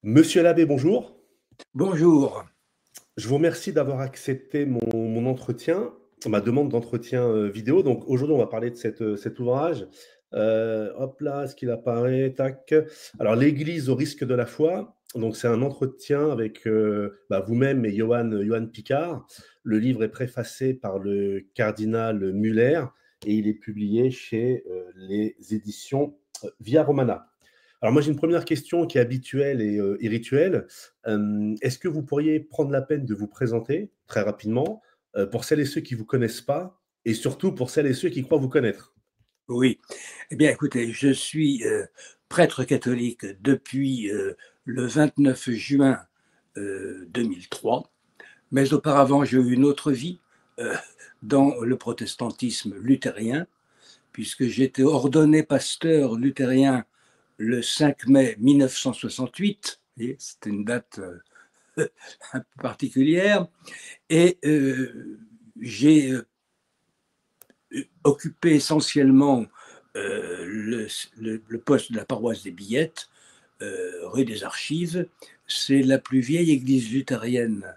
Monsieur l'abbé, bonjour. Bonjour. Je vous remercie d'avoir accepté mon entretien, ma demande d'entretien vidéo. Donc aujourd'hui, on va parler de cet ouvrage. Hop là, est-ce qu'il apparaît? Tac. Alors, l'Église au risque de la foi. Donc, c'est un entretien avec vous-même et Johan Picard. Le livre est préfacé par le cardinal Muller et il est publié chez les éditions Via Romana. Alors moi, j'ai une première question qui est habituelle et rituelle. Est-ce que vous pourriez prendre la peine de vous présenter très rapidement, pour celles et ceux qui ne vous connaissent pas et surtout pour celles et ceux qui croient vous connaître? Oui. Eh bien, écoutez, je suis, prêtre catholique depuis, le 29 juin, 2003, mais auparavant, j'ai eu une autre vie, heu, dans le protestantisme luthérien, puisque j'ai été ordonné pasteur luthérien le 5 mai 1968. Vous voyez, c'était une date, un peu particulière et j'ai, occupé essentiellement le poste de la paroisse des Billettes, rue des Archives. C'est la plus vieille église luthérienne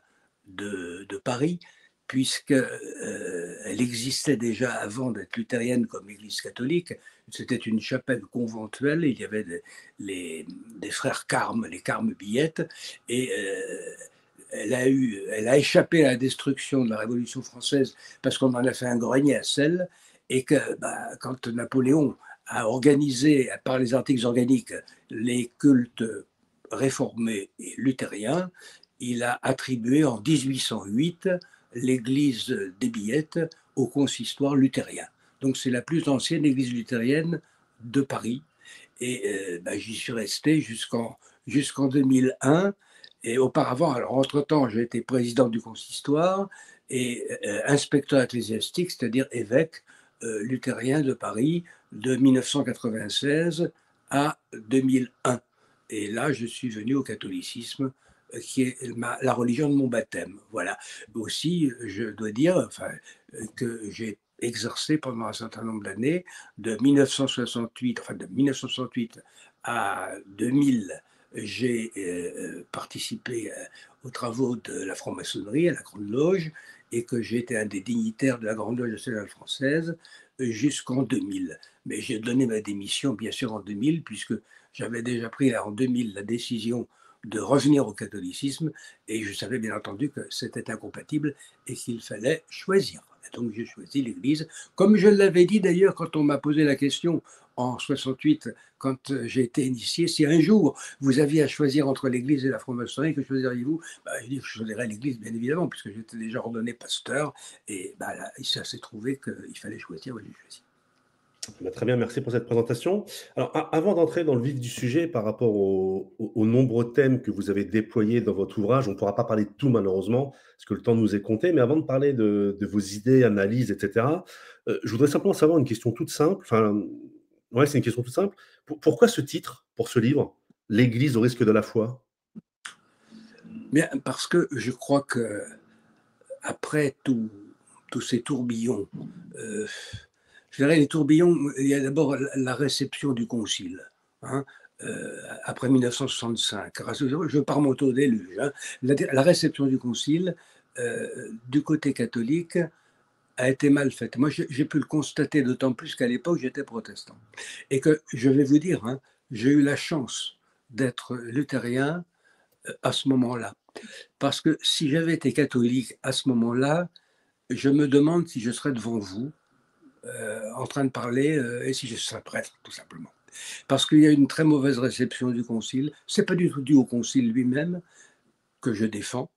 de Paris, puisque elle existait déjà avant d'être luthérienne comme église catholique. C'était une chapelle conventuelle, il y avait des frères Carmes, les Carmes Billettes, et elle a échappé à la destruction de la Révolution française parce qu'on en a fait un grenier à sel, et que quand Napoléon a organisé par les articles organiques les cultes réformés et luthériens, il a attribué en 1808 l'église des Billettes au consistoire luthérien. Donc c'est la plus ancienne église luthérienne de Paris. Et j'y suis resté jusqu'en 2001. Et auparavant, alors entre-temps, j'ai été président du consistoire et inspecteur ecclésiastique, c'est-à-dire évêque luthérien de Paris de 1996 à 2001. Et là, je suis venu au catholicisme, qui est la religion de mon baptême. Voilà. Aussi, je dois dire que j'ai exercé pendant un certain nombre d'années, de 1968, enfin de 1968 à 2000, j'ai participé aux travaux de la franc-maçonnerie à la Grande Loge, et que j'ai été un des dignitaires de la Grande Loge nationale française jusqu'en 2000. Mais j'ai donné ma démission, bien sûr, en 2000, puisque j'avais déjà pris en 2000 la décision de revenir au catholicisme, et je savais bien entendu que c'était incompatible et qu'il fallait choisir. Et donc j'ai choisi l'Église, comme je l'avais dit d'ailleurs quand on m'a posé la question en 68, quand j'ai été initié, si un jour vous aviez à choisir entre l'Église et la franc-maçonnerie, que choisiriez-vous? Je dis que je choisirais l'Église, bien évidemment, puisque j'étais déjà ordonné pasteur, et là, ça s'est trouvé qu'il fallait choisir, j'ai choisi. Bah, très bien, merci pour cette présentation. Alors, avant d'entrer dans le vif du sujet par rapport aux nombreux thèmes que vous avez déployés dans votre ouvrage, on ne pourra pas parler de tout malheureusement, parce que le temps nous est compté, mais avant de parler de vos idées, analyses, etc., je voudrais simplement savoir une question toute simple. Enfin, ouais, c'est une question toute simple. Pourquoi ce titre pour ce livre, L'Église au risque de la foi? Bien, parce que je crois que après tous ces tourbillons, euh, je dirais les tourbillons, il y a d'abord la réception du concile, hein, après 1965. Je ne veux pas remonter au déluge, hein. La réception du concile, du côté catholique, a été mal faite. Moi, j'ai pu le constater, d'autant plus qu'à l'époque, j'étais protestant. Et que, je vais vous dire, hein, j'ai eu la chance d'être luthérien à ce moment-là. Parce que si j'avais été catholique à ce moment-là, je me demande si je serais devant vous, en train de parler, et si je serais prêtre, tout simplement. Parce qu'il y a une très mauvaise réception du concile. C'est pas du tout dû au concile lui-même, que je défends,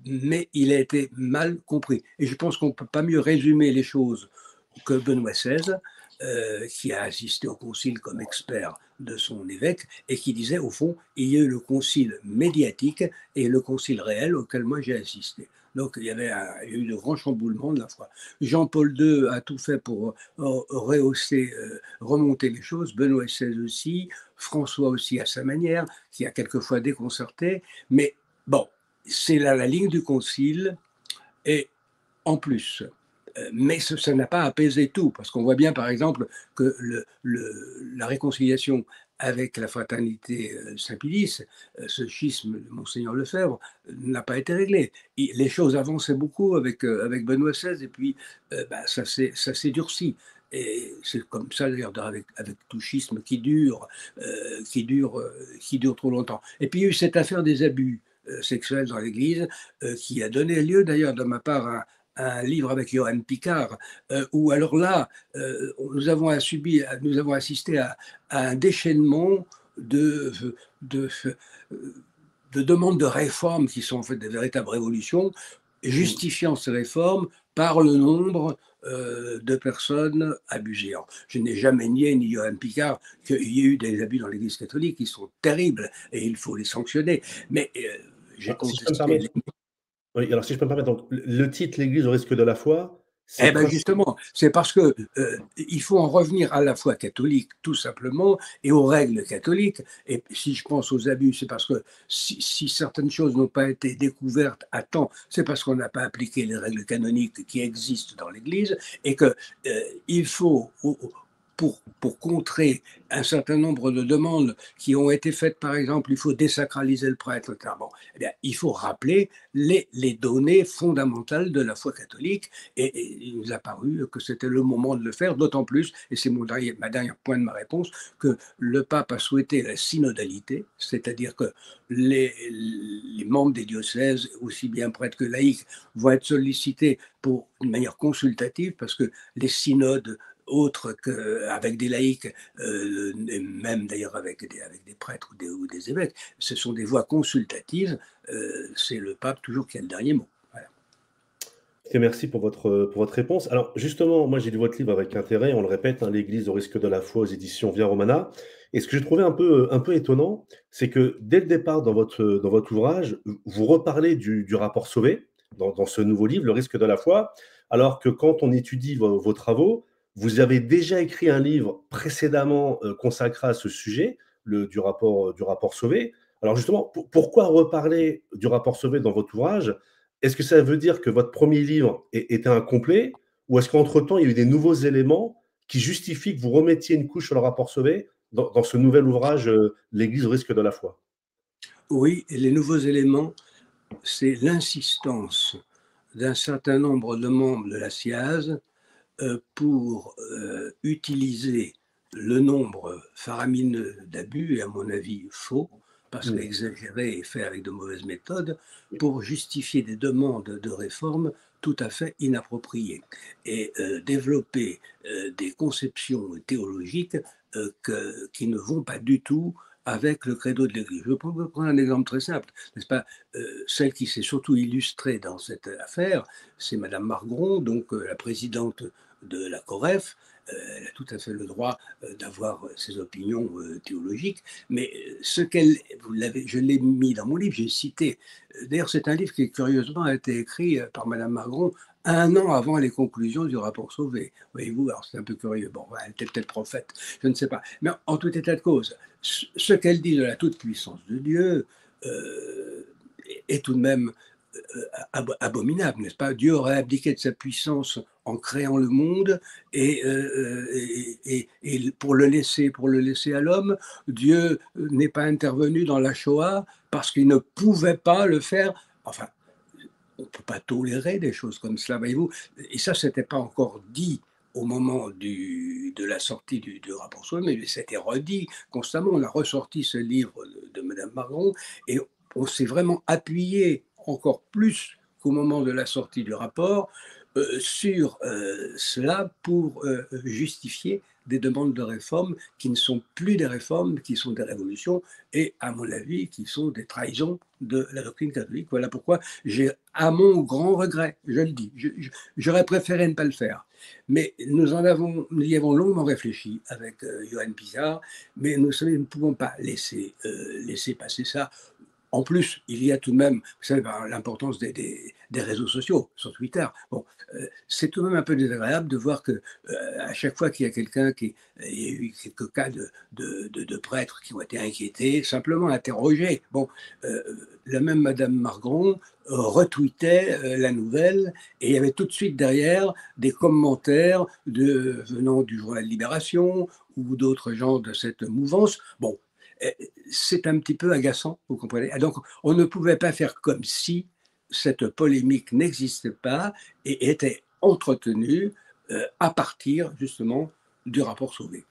mais il a été mal compris. Et je pense qu'on ne peut pas mieux résumer les choses que Benoît XVI, qui a assisté au concile comme expert de son évêque, et qui disait, au fond, il y a eu le concile médiatique et le concile réel auquel moi j'ai assisté. Donc il y a eu de grands chamboulements de la foi. Jean-Paul II a tout fait pour rehausser, remonter les choses, Benoît XVI aussi, François aussi à sa manière, qui a quelquefois déconcerté, mais bon, c'est là la ligne du concile, et en plus, mais ça n'a pas apaisé tout, parce qu'on voit bien par exemple que la réconciliation avec la fraternité Saint-Pilice, ce schisme de Monseigneur Lefebvre n'a pas été réglé. Les choses avançaient beaucoup avec Benoît XVI, et puis ça s'est durci. Et c'est comme ça d'ailleurs avec tout schisme qui dure trop longtemps. Et puis il y a eu cette affaire des abus sexuels dans l'Église qui a donné lieu d'ailleurs de ma part à un livre avec Johan Picard, où alors là, nous avons assisté à un déchaînement de, de, de demandes de réformes qui sont en fait des véritables révolutions, justifiant ces réformes par le nombre de personnes abusées. Alors, je n'ai jamais nié, ni Johan Picard, qu'il y ait eu des abus dans l'Église catholique qui sont terribles et il faut les sanctionner. Mais j'ai Si je peux me contesté. permettre, oui, alors si je peux me permettre, donc le titre «L'Église au risque de la foi», c'est Eh bien princi justement, c'est parce que il faut en revenir à la foi catholique tout simplement et aux règles catholiques. Et si je pense aux abus, c'est parce que si certaines choses n'ont pas été découvertes à temps, c'est parce qu'on n'a pas appliqué les règles canoniques qui existent dans l'Église et que il faut pour contrer un certain nombre de demandes qui ont été faites, par exemple, il faut désacraliser le prêtre, etc. Bon, eh bien, il faut rappeler les données fondamentales de la foi catholique et il nous a paru que c'était le moment de le faire, d'autant plus, et c'est ma dernière point de ma réponse, que le pape a souhaité la synodalité, c'est-à-dire que les membres des diocèses, aussi bien prêtres que laïcs, vont être sollicités pour une manière consultative, parce que les synodes autres qu'avec des laïcs, et même d'ailleurs avec des prêtres ou des évêques, ce sont des voix consultatives, c'est le pape toujours qui a le dernier mot. Voilà. Et merci pour votre réponse. Alors justement, moi j'ai lu votre livre avec intérêt, on le répète, hein, «L'Église au risque de la foi» aux éditions Via Romana. Et ce que j'ai trouvé un peu étonnant, c'est que dès le départ dans votre ouvrage, vous reparlez du rapport Sauvé, dans ce nouveau livre, «Le risque de la foi», alors que quand on étudie vos travaux, vous avez déjà écrit un livre précédemment consacré à ce sujet, du rapport Sauvé. Alors justement, pourquoi reparler du rapport Sauvé dans votre ouvrage? Est-ce que ça veut dire que votre premier livre était incomplet, ou est-ce qu'entre-temps, il y a eu des nouveaux éléments qui justifient que vous remettiez une couche sur le rapport Sauvé dans ce nouvel ouvrage, «L'Église au risque de la foi»? Oui, et les nouveaux éléments, c'est l'insistance d'un certain nombre de membres de la SIAZ pour utiliser le nombre faramineux d'abus, et à mon avis faux, parce Mmh. qu'exagéré et fait avec de mauvaises méthodes, pour justifier des demandes de réforme tout à fait inappropriées et développer des conceptions théologiques qui ne vont pas du tout avec le credo de l'Église. Je peux vous prendre un exemple très simple, n'est-ce pas? Celle qui s'est surtout illustrée dans cette affaire, c'est Madame Margron, donc la présidente de la COREF. Elle a tout à fait le droit d'avoir ses opinions théologiques, mais je l'ai mis dans mon livre, j'ai cité. D'ailleurs, c'est un livre qui curieusement a été écrit par Madame Margron un an avant les conclusions du rapport Sauvé. Voyez-vous, alors c'est un peu curieux. Bon, elle était peut-être prophète, je ne sais pas. Mais en tout état de cause, ce qu'elle dit de la toute-puissance de Dieu est tout de même abominable, n'est-ce pas? Dieu aurait abdiqué de sa puissance en créant le monde et pour le laisser à l'homme. Dieu n'est pas intervenu dans la Shoah parce qu'il ne pouvait pas le faire. Enfin, on ne peut pas tolérer des choses comme cela, voyez-vous. Et ça, c'était pas encore dit au moment de la sortie du rapport Sauvé, mais c'était redit constamment. On a ressorti ce livre de Mme Marron et on s'est vraiment appuyé encore plus qu'au moment de la sortie du rapport sur cela pour justifier des demandes de réforme qui ne sont plus des réformes, qui sont des révolutions et, à mon avis, qui sont des trahisons de la doctrine catholique. Voilà pourquoi j'ai, à mon grand regret, je le dis, j'aurais préféré ne pas le faire. Mais nous y avons longuement réfléchi avec Johan Pizarre, mais nous ne pouvons pas laisser passer ça En plus, il y a tout de même, vous savez, l'importance des réseaux sociaux, sur Twitter. Bon, c'est tout de même un peu désagréable de voir que à chaque fois qu'il y a quelqu'un il y a eu quelques cas de prêtres qui ont été inquiétés, simplement interrogés. Bon, euh, la même Madame Margron retweetait la nouvelle et il y avait tout de suite derrière des commentaires venant du journal Libération ou d'autres gens de cette mouvance. Bon, c'est un petit peu agaçant, vous comprenez. Donc, on ne pouvait pas faire comme si cette polémique n'existait pas et était entretenue à partir justement du rapport Sauvé.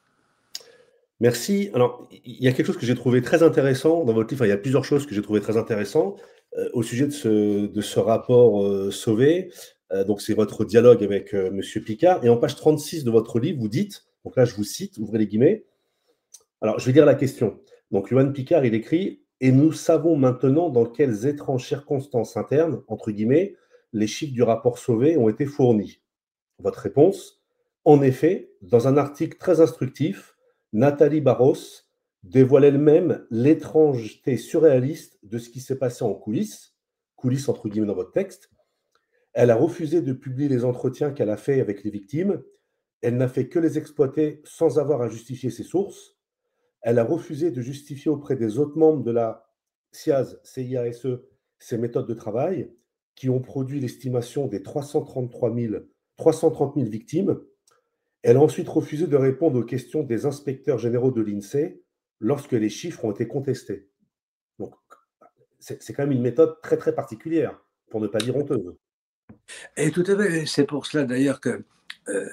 Merci. Alors, il y a quelque chose que j'ai trouvé très intéressant dans votre livre. Enfin, il y a plusieurs choses que j'ai trouvé très intéressantes au sujet de ce rapport Sauvé. Donc, c'est votre dialogue avec Monsieur Picard. Et en page 36 de votre livre, vous dites, donc là, je vous cite, ouvrez les guillemets. Alors, je vais lire la question. Donc, Johan Picard, il écrit: Et nous savons maintenant dans quelles étranges circonstances internes, entre guillemets, les chiffres du rapport Sauvé ont été fournis. Votre réponse: En effet, dans un article très instructif, Nathalie Barros dévoile elle-même l'étrangeté surréaliste de ce qui s'est passé en coulisses, coulisses entre guillemets dans votre texte. Elle a refusé de publier les entretiens qu'elle a faits avec les victimes. Elle n'a fait que les exploiter sans avoir à justifier ses sources. Elle a refusé de justifier auprès des autres membres de la CIASE, CIASE, ses méthodes de travail qui ont produit l'estimation des 330 000 victimes. Elle a ensuite refusé de répondre aux questions des inspecteurs généraux de l'INSEE lorsque les chiffres ont été contestés. Donc, c'est quand même une méthode très, très particulière, pour ne pas dire honteuse. Et tout à fait, c'est pour cela d'ailleurs que euh,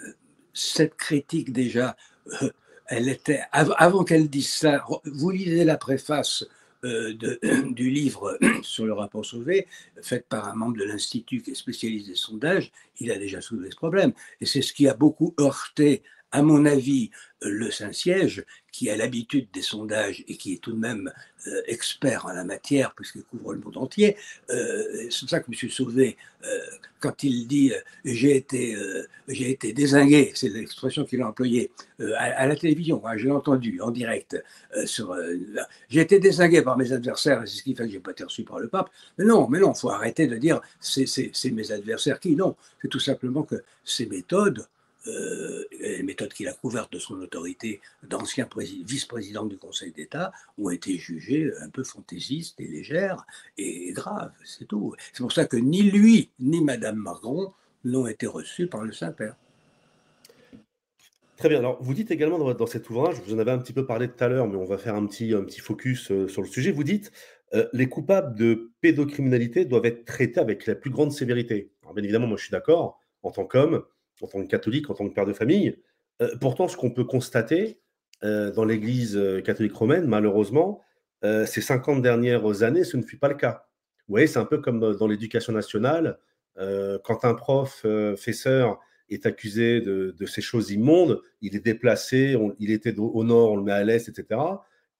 cette critique déjà, euh, elle était, avant qu'elle dise ça, vous lisez la préface du livre sur le rapport Sauvé, fait par un membre de l'Institut qui est spécialiste des sondages, il a déjà soulevé ce problème. Et c'est ce qui a beaucoup heurté, à mon avis, le Saint-Siège, qui a l'habitude des sondages et qui est tout de même expert en la matière, puisqu'il couvre le monde entier. C'est pour ça que M. Sauvé, quand il dit j'ai été dézingué, c'est l'expression qu'il a employée à la télévision, hein, je l'ai entendu en direct. J'ai été dézingué par mes adversaires, et c'est ce qui fait que je n'ai pas été reçu par le pape. Mais non, il faut arrêter de dire c'est mes adversaires qui. Non, c'est tout simplement que ces méthodes, les méthodes qu'il a couvertes de son autorité d'ancien vice-président du Conseil d'État, ont été jugées un peu fantaisistes et légères et graves, c'est tout. C'est pour ça que ni lui ni Madame Margron n'ont été reçus par le Saint-Père. Très bien. Alors, vous dites également dans cet ouvrage, vous en avez un petit peu parlé tout à l'heure, mais on va faire un petit focus sur le sujet. Vous dites les coupables de pédocriminalité doivent être traités avec la plus grande sévérité. Alors, bien évidemment, moi, je suis d'accord en tant qu'homme, en tant que catholique, en tant que père de famille. Pourtant, ce qu'on peut constater dans l'Église catholique romaine, malheureusement, ces 50 dernières années, ce ne fut pas le cas. Vous voyez, c'est un peu comme dans l'éducation nationale. Quand un prof, fesseur, est accusé de ces choses immondes, il est déplacé, il était au nord, on le met à l'est, etc.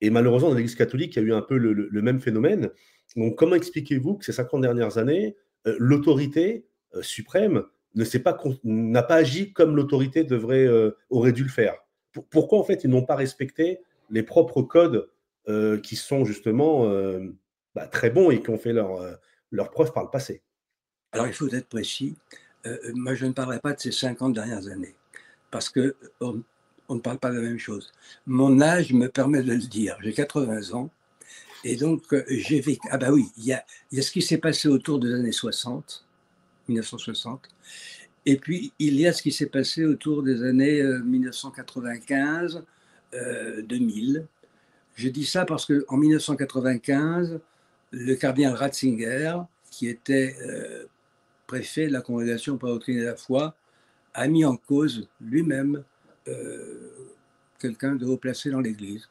Et malheureusement, dans l'Église catholique, il y a eu un peu le même phénomène. Donc, comment expliquez-vous que ces 50 dernières années, l'autorité suprême n'a pas agi comme l'autorité aurait dû le faire? Pourquoi, en fait, ils n'ont pas respecté les propres codes qui sont justement très bons et qui ont fait leur preuve par le passé? Alors il faut être précis. Moi, je ne parlerai pas de ces 50 dernières années, parce qu'on on ne parle pas de la même chose. Mon âge me permet de le dire. J'ai 80 ans. Et donc, j'ai vécu. Ah, bah oui, il y a ce qui s'est passé autour des années 60, 1960. Et puis, il y a ce qui s'est passé autour des années 1995, 2000. Je dis ça parce qu'en 1995, le cardinal Ratzinger, qui était préfet de la Congrégation pour la doctrine et la foi, a mis en cause lui-même euh, quelqu'un de haut placé dans l'Église.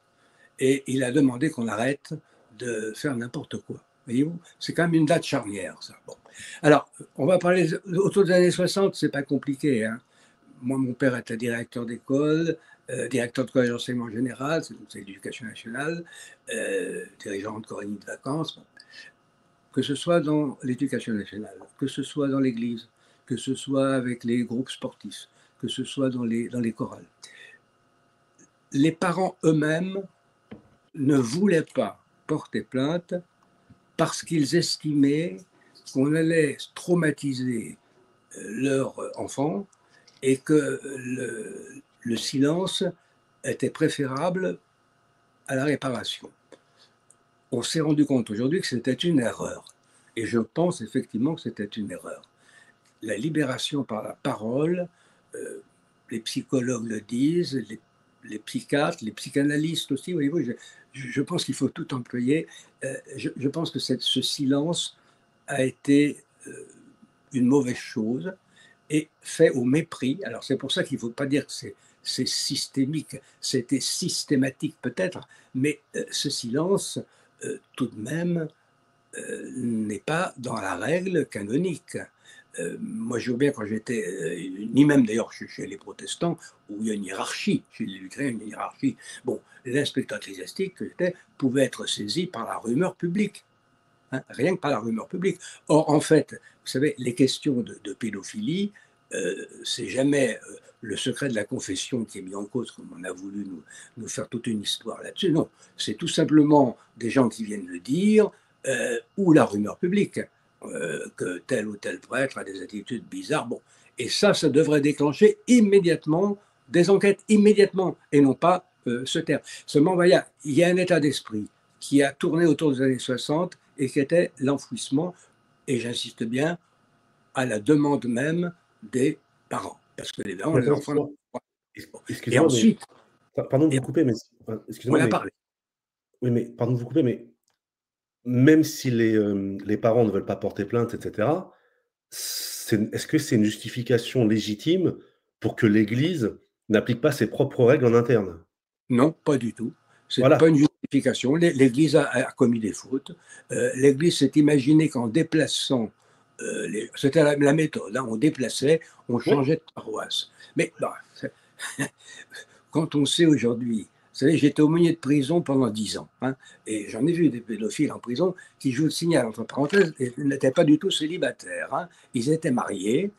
Et il a demandé qu'on arrête de faire n'importe quoi. Voyez-vous, c'est quand même une date charnière, ça. Bon. Alors, on va parler autour des années 60, c'est pas compliqué. Hein. Moi, mon père était directeur d'école, directeur de collège d'enseignement général, c'est l'éducation nationale, dirigeant de colonie de vacances. Bon. Que ce soit dans l'éducation nationale, que ce soit dans l'église, que ce soit avec les groupes sportifs, que ce soit dans les chorales. Les parents eux-mêmes ne voulaient pas porter plainte parce qu'ils estimaient qu'on allait traumatiser leur enfant et que le silence était préférable à la réparation. On s'est rendu compte aujourd'hui que c'était une erreur. Et je pense effectivement que c'était une erreur. La libération par la parole, les psychologues le disent, les psychiatres, les psychanalystes aussi, voyez-vous, je pense qu'il faut tout employer. Je pense que ce silence a été une mauvaise chose et fait au mépris. Alors c'est pour ça qu'il ne faut pas dire que c'est systémique, c'était systématique peut-être, mais ce silence, tout de même, n'est pas dans la règle canonique. Moi, je vois bien quand j'étais, ni même d'ailleurs chez les protestants, où il y a une hiérarchie, chez les luthériens, une hiérarchie. Bon, l'inspecteur ecclésiastique que j'étais pouvait être saisi par la rumeur publique, hein, rien que par la rumeur publique. Or, en fait, vous savez, les questions de pédophilie, c'est jamais le secret de la confession qui est mis en cause, comme on a voulu nous faire toute une histoire là-dessus. Non, c'est tout simplement des gens qui viennent le dire, ou la rumeur publique, que tel ou tel prêtre a des attitudes bizarres. Bon, et ça devrait déclencher immédiatement des enquêtes, immédiatement, et non pas se taire. Seulement, il y a un état d'esprit qui a tourné autour des années 60 et qui était l'enfouissement, et j'insiste bien, à la demande même des parents. Parce que les parents, Mais les attends, enfants. Et excuse-moi, mais ensuite, pardon de et vous couper, mais on excusez-moi, a mais parlé. oui, mais pardon de vous couper, mais même si les parents ne veulent pas porter plainte et cetera, est-ce que c'est une justification légitime pour que l'Église n'applique pas ses propres règles en interne? Non, pas du tout. C'est pas Voilà. une justification. L'Église a commis des fautes. L'Église s'est imaginée qu'en déplaçant, c'était la méthode, hein, on déplaçait, on Oui, changeait de paroisse. Mais bah, quand on sait aujourd'hui, vous savez, j'étais aumônier de prison pendant 10 ans, hein, et j'en ai vu des pédophiles en prison qui, je vous le signale, entre parenthèses, n'étaient pas du tout célibataires, hein. Ils étaient mariés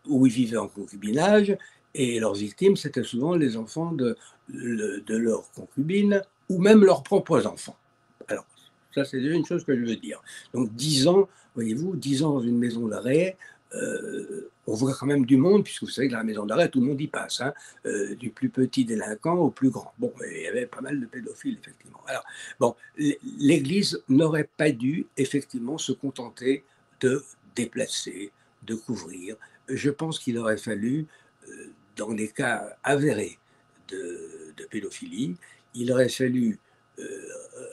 ou ils vivaient en concubinage, et leurs victimes, c'était souvent les enfants de leurs concubines ou même leurs propres enfants. Alors, ça, c'est déjà une chose que je veux dire. Donc, 10 ans, voyez-vous, 10 ans dans une maison d'arrêt, on voit quand même du monde, puisque vous savez que dans la maison d'arrêt, tout le monde y passe, hein, du plus petit délinquant au plus grand. Bon, il y avait pas mal de pédophiles, effectivement. Alors, bon, l'Église n'aurait pas dû, effectivement, se contenter de déplacer, de couvrir. Je pense qu'il aurait fallu, dans des cas avérés de pédophilie, il aurait fallu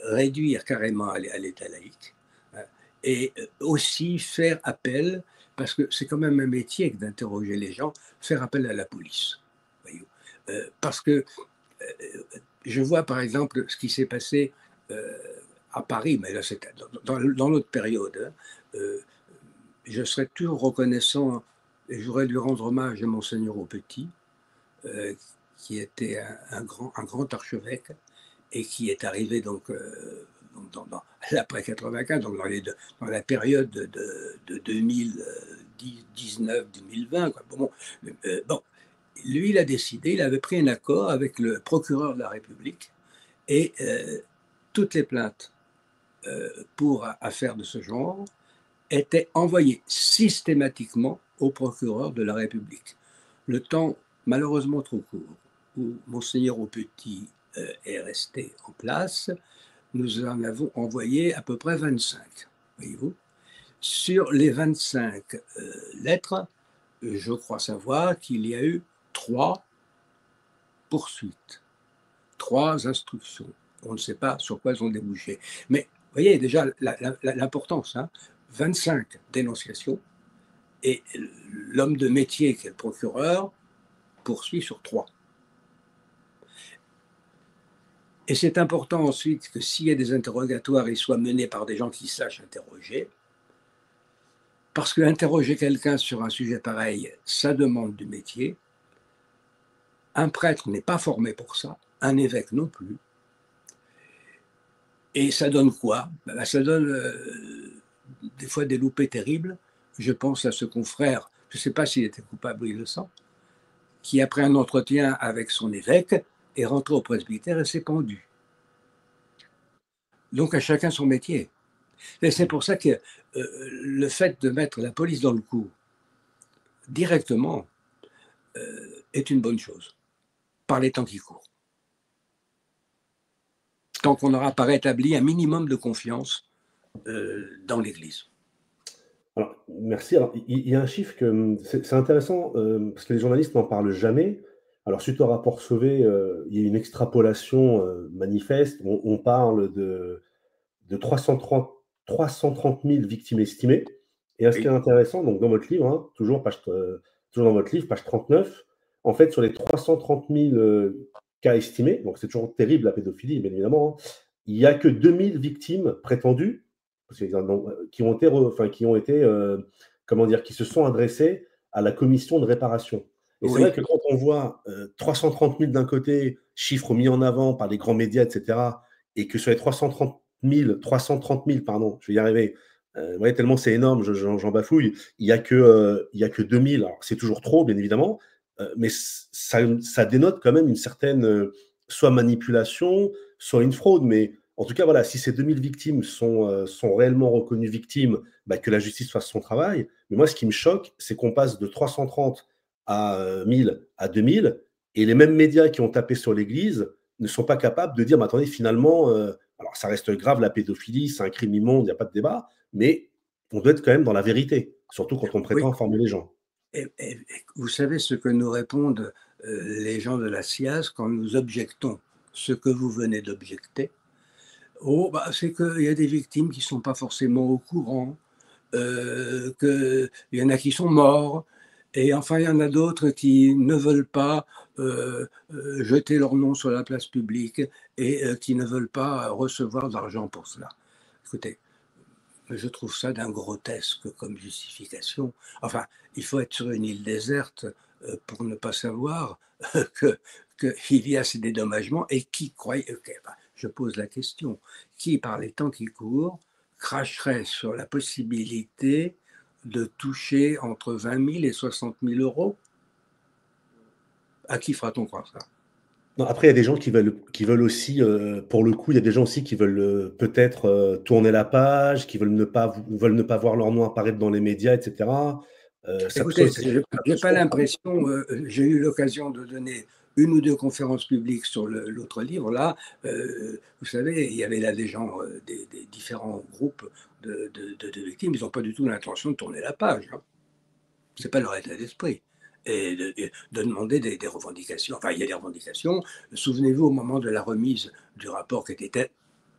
réduire carrément à l'état laïque, hein, et aussi faire appel, parce que c'est quand même un métier que d'interroger les gens, faire appel à la police. Parce que je vois par exemple ce qui s'est passé à Paris, mais là c'était dans l'autre période. Hein, je serais toujours reconnaissant et j'aurais dû rendre hommage à Monseigneur Aupetit, euh, qui était un grand archevêque et qui est arrivé donc l'après 95, donc dans la période de 2019-2020. Bon, bon, lui, il a décidé, il avait pris un accord avec le procureur de la République et toutes les plaintes pour affaires de ce genre étaient envoyées systématiquement au procureur de la République. Le temps, malheureusement trop court, où Monseigneur Aupetit est resté en place, nous en avons envoyé à peu près 25, voyez-vous. Sur les 25 lettres, je crois savoir qu'il y a eu 3 poursuites, 3 instructions. On ne sait pas sur quoi elles ont débouché. Mais vous voyez déjà l'importance, hein, 25 dénonciations, et l'homme de métier qui est le procureur poursuit sur 3. Et c'est important ensuite que s'il y a des interrogatoires, ils soient menés par des gens qui sachent interroger. Parce que interroger quelqu'un sur un sujet pareil, ça demande du métier. Un prêtre n'est pas formé pour ça, un évêque non plus. Et ça donne quoi? Ça donne des fois des loupés terribles. Je pense à ce confrère, je ne sais pas s'il était coupable ou innocent, qui après un entretien avec son évêque est rentré au presbytère et s'est pendu. Donc à chacun son métier. Et c'est pour ça que le fait de mettre la police dans le coup directement est une bonne chose, par les temps qui courent. Tant qu'on n'aura pas rétabli un minimum de confiance dans l'Église. Alors, merci. Alors, il y a un chiffre que c'est intéressant parce que les journalistes n'en parlent jamais. Alors, suite au rapport Sauvé, il y a une extrapolation manifeste. On parle de 330 000 victimes estimées. Et ce qui est Oui, intéressant, donc dans votre livre, hein, toujours dans votre livre, page 39, en fait, sur les 330 000 cas estimés, donc c'est toujours terrible la pédophilie, bien évidemment, hein, il n'y a que 2000 victimes prétendues, parce qu'il y en a, qui ont été, enfin, comment dire, qui se sont adressées à la commission de réparation. Et c'est vrai oui, que quand on voit 330 000 d'un côté, chiffres mis en avant par les grands médias, etc., et que sur les 330 000, pardon, je vais y arriver, ouais, tellement c'est énorme, j'en bafouille, il y a que 2000, alors c'est toujours trop, bien évidemment, mais ça dénote quand même une certaine, soit manipulation, soit une fraude, mais en tout cas, voilà, si ces 2000 victimes sont réellement reconnues victimes, bah, que la justice fasse son travail. Mais moi, ce qui me choque, c'est qu'on passe de 330 à 1000 à 2000, et les mêmes médias qui ont tapé sur l'Église ne sont pas capables de dire, mais attendez, finalement, alors ça reste grave la pédophilie, c'est un crime immonde, il n'y a pas de débat, mais on doit être quand même dans la vérité, surtout quand on oui. prétend informer les gens. Et vous savez ce que nous répondent les gens de la SIAZ quand nous objectons ce que vous venez d'objecter? Oh, bah, c'est qu'il y a des victimes qui ne sont pas forcément au courant, qu'il y en a qui sont morts, et enfin, il y en a d'autres qui ne veulent pas jeter leur nom sur la place publique et qui ne veulent pas recevoir d'argent pour cela. Écoutez, je trouve ça d'un grotesque comme justification. Enfin, il faut être sur une île déserte pour ne pas savoir que qu'il y a ces dédommagements et qui croyait. Okay, bah, je pose la question qui, par les temps qui courent, cracherait sur la possibilité de toucher entre 20 000 et 60 000 euros? À qui fera-t-on croire ça? Non, après, il y a des gens qui veulent aussi, pour le coup, il y a des gens aussi qui veulent peut-être tourner la page, qui veulent ne pas voir leur nom apparaître dans les médias, etc. Ça Écoutez, aussi, je ça peut n'ai se pas comprendre. l'impression, j'ai eu l'occasion de donner une ou deux conférences publiques sur l'autre livre. Là, vous savez, il y avait là des gens, des différents groupes de victimes, ils n'ont pas du tout l'intention de tourner la page, hein. Ce n'est pas leur état d'esprit. Et de demander des revendications. Enfin, il y a des revendications. Souvenez-vous, au moment de la remise du rapport qui était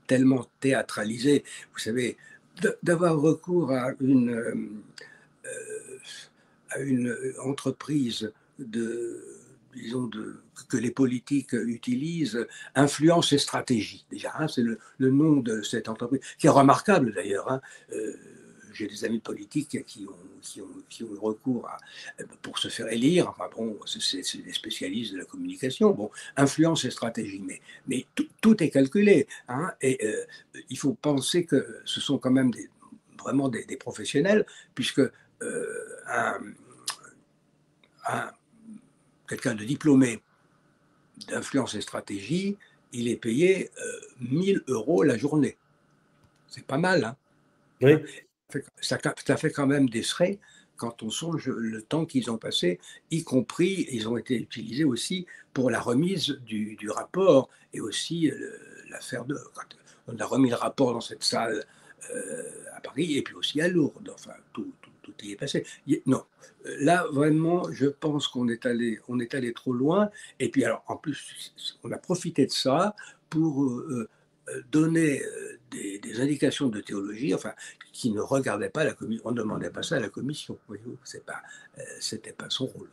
tellement théâtralisé, vous savez, d'avoir recours à une entreprise disons que les politiques utilisent, influence et stratégie. Déjà, hein, c'est le nom de cette entreprise, qui est remarquable d'ailleurs, hein. J'ai des amis politiques qui ont eu recours pour se faire élire. Enfin bon, c'est des spécialistes de la communication. Bon, influence et stratégie, mais tout est calculé, hein, et il faut penser que ce sont quand même vraiment des professionnels, puisque un, quelqu'un de diplômé d'influence et stratégie, il est payé 1000 euros la journée. C'est pas mal, hein, hein. Oui. Ça fait quand même des frais quand on songe le temps qu'ils ont passé, y compris, ils ont été utilisés aussi pour la remise du rapport et aussi l'affaire de. Quand on a remis le rapport dans cette salle à Paris et puis aussi à Lourdes. Enfin, tout y est passé. Non, là vraiment, je pense on est allé trop loin. Et puis alors, en plus, on a profité de ça pour donner des indications de théologie, enfin, qui ne regardaient pas la commission. On ne demandait pas ça à la commission. Voyez-vous, c'était pas son rôle.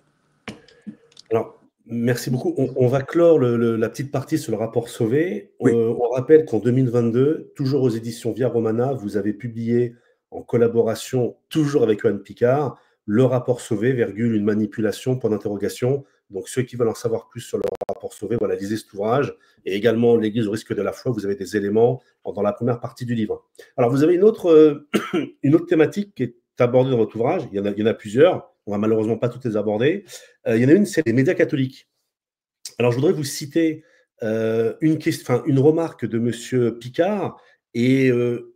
Alors, merci beaucoup. On va clore la petite partie sur le rapport Sauvé. Oui, On rappelle qu'en 2022, toujours aux éditions Via Romana, vous avez publié en collaboration, toujours avec Johan Picard, le rapport Sauvé, virgule, une manipulation, point d'interrogation. Donc, ceux qui veulent en savoir plus sur le rapport Sauvé, voilà, lisez cet ouvrage. Et également, l'Église au risque de la foi, vous avez des éléments dans la première partie du livre. Alors, vous avez une autre thématique qui est abordée dans votre ouvrage. Il y en a plusieurs. On va malheureusement pas toutes les aborder. Il y en a une, c'est les médias catholiques. Alors, je voudrais vous citer une remarque de Monsieur Picard et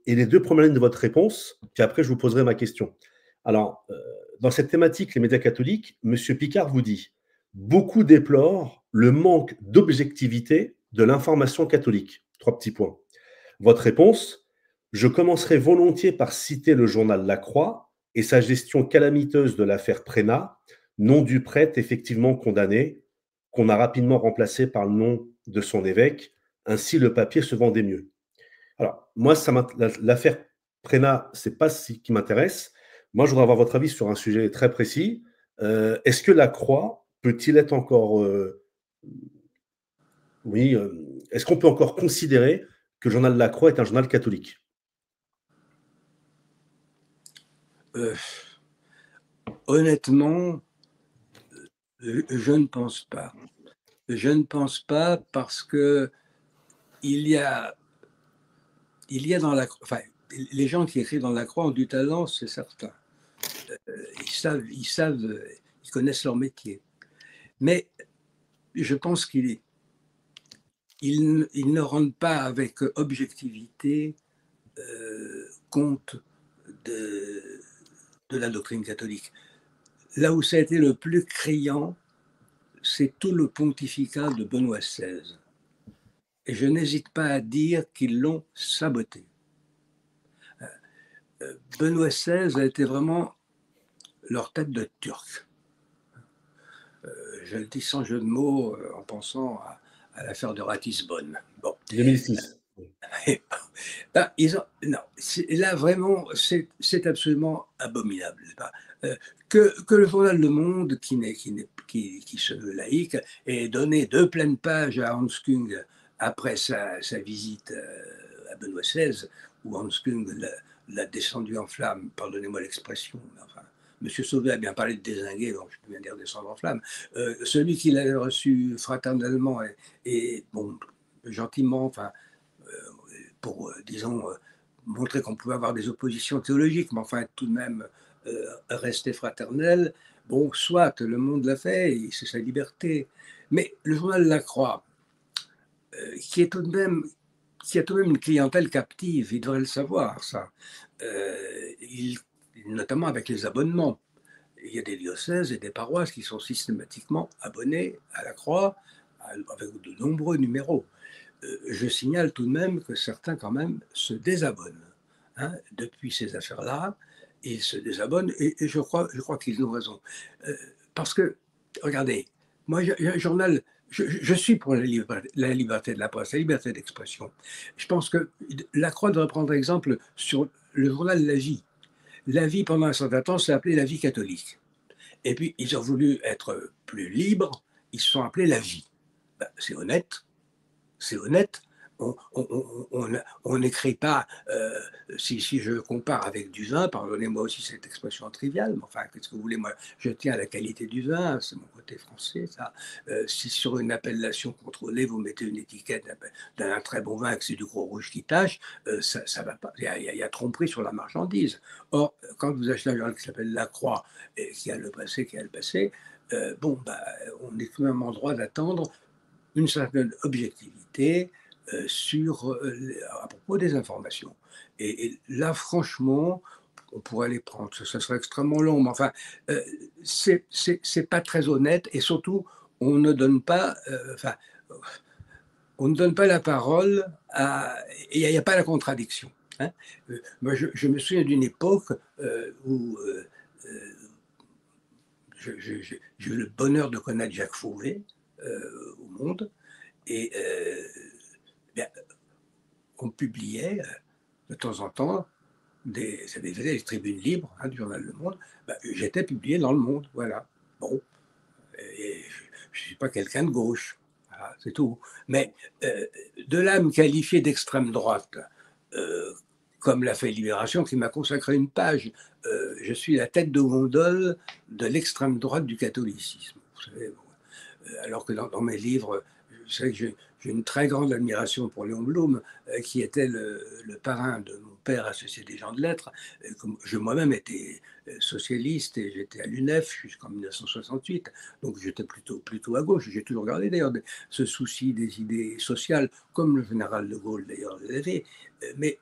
les 2 premières lignes de votre réponse, puis après je vous poserai ma question. Alors, dans cette thématique, les médias catholiques, Monsieur Picard vous dit: «Beaucoup déplorent le manque d'objectivité de l'information catholique». 3 petits points. Votre réponse: «Je commencerai volontiers par citer le journal La Croix et sa gestion calamiteuse de l'affaire Prénat, nom du prêtre effectivement condamné, qu'on a rapidement remplacé par le nom de son évêque. Ainsi, le papier se vendait mieux». Alors, moi, l'affaire Prénat, c'est pas ce qui m'intéresse. Moi, je voudrais avoir votre avis sur un sujet très précis. Est-ce que La Croix peut-il être encore, oui, est-ce qu'on peut encore considérer que le journal La Croix est un journal catholique? Euh, Honnêtement, je ne pense pas. Je ne pense pas parce que il y a, dans la, enfin, les gens qui écrivent dans la Croix ont du talent, c'est certain. Ils connaissent leur métier. Mais je pense qu'ils ne rendent pas avec objectivité compte de la doctrine catholique. Là où ça a été le plus criant, c'est tout le pontificat de Benoît XVI. Et je n'hésite pas à dire qu'ils l'ont saboté. Benoît XVI a été vraiment leur tête de turc. Je le dis sans jeu de mots en pensant à l'affaire de Ratisbonne. Bon. 2006. Ben, non, là vraiment, c'est absolument abominable. Que le journal Le Monde, qui se veut laïque, ait donné 2 pleines pages à Hans Küng après sa visite à Benoît XVI, où Hans Küng l'a descendu en flammes, pardonnez-moi l'expression, enfin, Monsieur Sauvé a bien parlé de dézinguer, donc je peux bien dire descendre en flammes. Celui qui l'avait reçu fraternellement et bon, gentiment, enfin, pour, disons, montrer qu'on pouvait avoir des oppositions théologiques, mais enfin tout de même rester fraternel. Bon, soit, le monde l'a fait, c'est sa liberté. Mais le journal La Croix, qui est tout de même, qui a tout de même une clientèle captive, il devrait le savoir, ça. Notamment avec les abonnements. Il y a des diocèses et des paroisses qui sont systématiquement abonnés à la Croix, avec de nombreux numéros. Je signale tout de même que certains, quand même, se désabonnent. Hein, depuis ces affaires-là, ils se désabonnent et je crois qu'ils ont raison. Parce que, regardez, moi, j'ai un journal, je suis pour la liberté de la presse, la liberté d'expression. Je pense que la Croix devrait prendre exemple sur le journal La Vie. La Vie, pendant un certain temps, s'est appelée La Vie catholique. Et puis, ils ont voulu être plus libres, ils se sont appelés La Vie. Ben, c'est honnête, c'est honnête. On n'écrit pas, si je compare avec du vin, pardonnez-moi aussi cette expression triviale, mais enfin, qu'est-ce que vous voulez, moi, je tiens à la qualité du vin, c'est mon côté français, ça. Si sur une appellation contrôlée, vous mettez une étiquette d'un très bon vin et que c'est du gros rouge qui tache, ça ne va pas, il y a tromperie sur la marchandise. Or, quand vous achetez un journal qui s'appelle La Croix, et qui a le passé, bon, bah, on est tout de même en droit d'attendre une certaine objectivité à propos des informations. Et là, franchement, on pourrait les prendre, ça serait extrêmement long, mais enfin, c'est pas très honnête, et surtout, on ne donne pas, on ne donne pas la parole il n'y a pas la contradiction. Hein. Moi, je me souviens d'une époque où j'ai eu le bonheur de connaître Jacques Fauvet au Monde, et bien, on publiait de temps en temps ça faisait les tribunes libres hein, du journal Le Monde. Ben, j'étais publié dans Le Monde, voilà. Bon, et je ne suis pas quelqu'un de gauche, voilà, c'est tout. Mais de là à me qualifier d'extrême droite, comme l'a fait Libération, qui m'a consacré une page, je suis la tête de gondole de l'extrême droite du catholicisme. Vous savez, bon, alors que dans mes livres, vous savez que j'ai une très grande admiration pour Léon Blum, qui était le parrain de mon père associé des gens de lettres. Je moi-même étais socialiste et j'étais à l'UNEF jusqu'en 1968, donc j'étais plutôt à gauche. J'ai toujours gardé d'ailleurs ce souci des idées sociales, comme le général de Gaulle d'ailleurs l'avait. Mais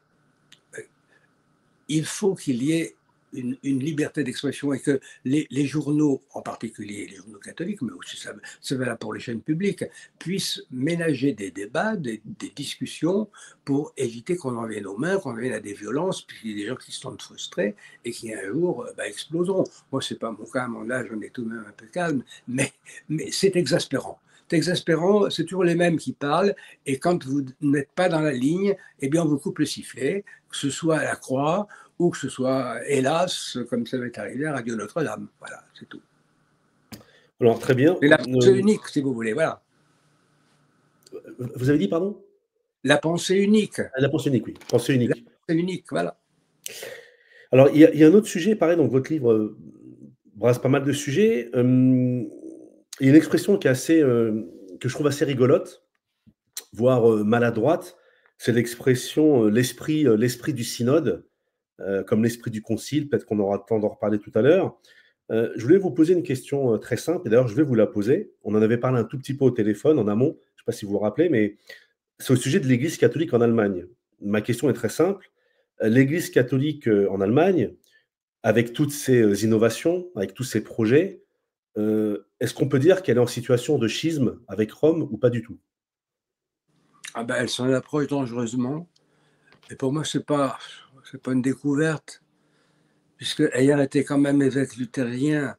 il faut qu'il y ait une liberté d'expression et que les journaux, en particulier les journaux catholiques, mais aussi ça va là pour les chaînes publiques, puissent ménager des débats, des discussions pour éviter qu'on en vienne aux mains, qu'on en vienne à des violences, puisqu'il y a des gens qui se sentent frustrés et qui un jour exploseront. Moi, ce n'est pas mon cas, à mon âge, on est tout de même un peu calme, mais c'est exaspérant. C'est exaspérant, c'est toujours les mêmes qui parlent, et quand vous n'êtes pas dans la ligne, eh bien, on vous coupe le sifflet, que ce soit à la Croix, ou que ce soit, hélas, comme ça m'est arrivé à Radio Notre-Dame. Voilà, c'est tout. Alors, très bien. Mais la pensée unique, si vous voulez, voilà. Vous avez dit, pardon? La pensée unique. La pensée unique, oui. Pensée La unique. pensée unique, voilà. Alors, il y a un autre sujet, pareil, donc votre livre brasse pas mal de sujets. Il y a une expression qui est assez, que je trouve assez rigolote, voire maladroite. C'est l'expression l'esprit du synode, comme l'esprit du concile. Peut-être qu'on aura le temps d'en reparler tout à l'heure. Je voulais vous poser une question très simple, et d'ailleurs, je vais vous la poser. On en avait parlé un tout petit peu au téléphone, en amont. Je ne sais pas si vous vous rappelez, mais c'est au sujet de l'Église catholique en Allemagne. Ma question est très simple. L'Église catholique en Allemagne, avec toutes ces innovations, avec tous ces projets, est-ce qu'on peut dire qu'elle est en situation de schisme avec Rome ou pas du tout? Ah ben, elle s'en approche dangereusement. Et pour moi, c'est pas une découverte, puisque ayant été quand même évêque luthérien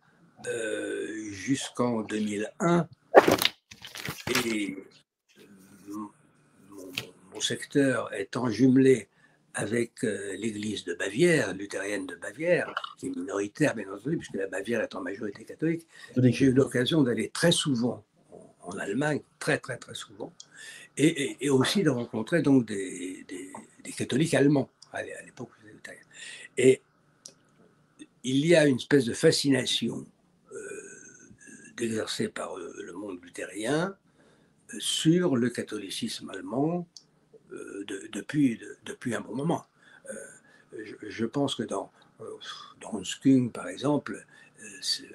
jusqu'en 2001, et mon, mon secteur étant jumelé avec l'église de Bavière, luthérienne de Bavière, qui est minoritaire bien entendu, puisque la Bavière est en majorité catholique, Catholique, j'ai oui. eu l'occasion d'aller très souvent en Allemagne, très très très souvent, et aussi de rencontrer donc des catholiques allemands à l'époque où j'étais luthérien. Et il y a une espèce de fascination d'exercer par le monde luthérien sur le catholicisme allemand depuis un bon moment. Je pense que dans Hans Küng, par exemple,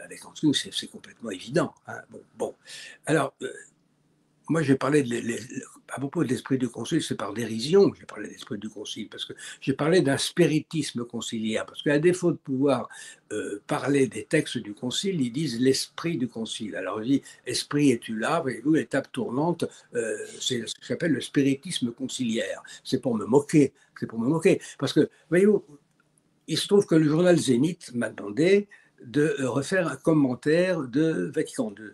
avec Hans Küng, c'est complètement évident. Hein. Bon. Alors, moi, j'ai parlé à propos de l'esprit du concile, c'est par dérision que j'ai parlé de l'esprit du concile, parce que j'ai parlé d'un spiritisme conciliaire, parce qu'à défaut de pouvoir parler des textes du concile, ils disent l'esprit du concile. Alors, je dis, esprit, es-tu là? Voyez-vous, l'étape tournante, c'est ce que j'appelle le spiritisme conciliaire. C'est pour me moquer, parce que, voyez-vous, il se trouve que le journal Zénith m'a demandé de refaire un commentaire de Vatican II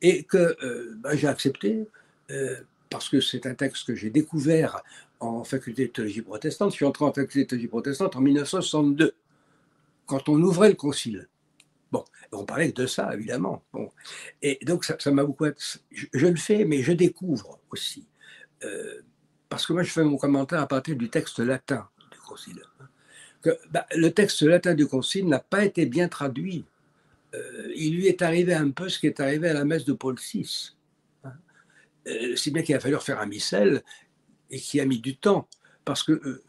et que j'ai accepté parce que c'est un texte que j'ai découvert en faculté de théologie protestante. Je suis entré en faculté de théologie protestante en 1962, quand on ouvrait le concile. Bon, on parlait de ça, évidemment. Bon. Et donc, ça m'a beaucoup... Je le fais, mais je découvre aussi. Parce que moi, je fais mon commentaire à partir du texte latin du concile. Que, le texte latin du concile n'a pas été bien traduit. Il lui est arrivé un peu ce qui est arrivé à la messe de Paul VI. Si bien qu'il a fallu refaire un missel et qui a mis du temps. Parce que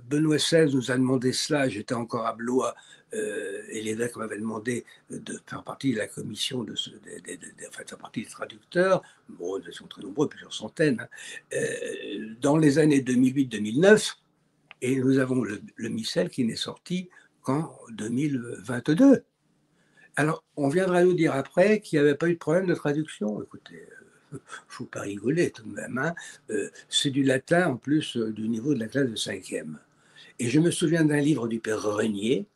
Benoît XVI nous a demandé cela, j'étais encore à Blois, et l'évêque m'avait demandé de faire partie de la commission, de faire partie des traducteurs. Bon, ils sont très nombreux, plusieurs centaines, dans les années 2008-2009, et nous avons le missel qui n'est sorti qu'en 2022. Alors, on viendra nous dire après qu'il n'y avait pas eu de problème de traduction. Écoutez, il ne faut pas rigoler tout de même. Hein. C'est du latin en plus du niveau de la classe de 5e. Et je me souviens d'un livre du père Renier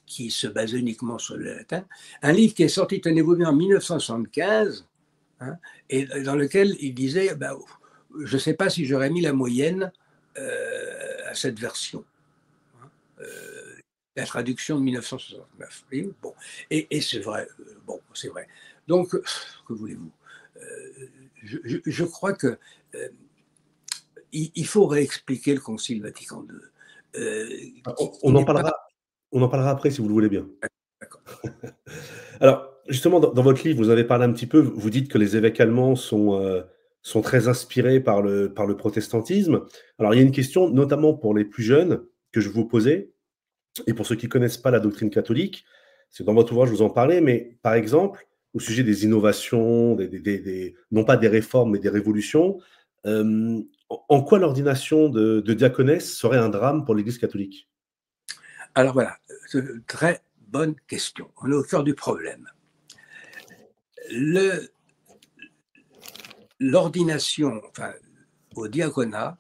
qui se base uniquement sur le latin. Un livre qui est sorti, tenez-vous bien, en 1975, hein, et dans lequel il disait je ne sais pas si j'aurais mis la moyenne à cette version. Hein. La traduction de 1969. Bon. Et c'est vrai. Bon, c'est vrai. Donc, que voulez-vous? Je crois que il faut réexpliquer le Concile Vatican II. On en parlera, on en parlera après si vous le voulez bien. D'accord. Alors, justement, dans votre livre, vous avez parlé un petit peu, vous dites que les évêques allemands sont très inspirés par le protestantisme. Alors, il y a une question, notamment pour les plus jeunes, que je vais vous poser, et pour ceux qui ne connaissent pas la doctrine catholique, c'est dans votre ouvrage, vous en parlez, mais par exemple, au sujet des innovations, non pas des réformes, mais des révolutions, en quoi l'ordination de diaconesse serait un drame pour l'Église catholique? Alors voilà, très bonne question. On est au cœur du problème. L'ordination, enfin, au diaconat,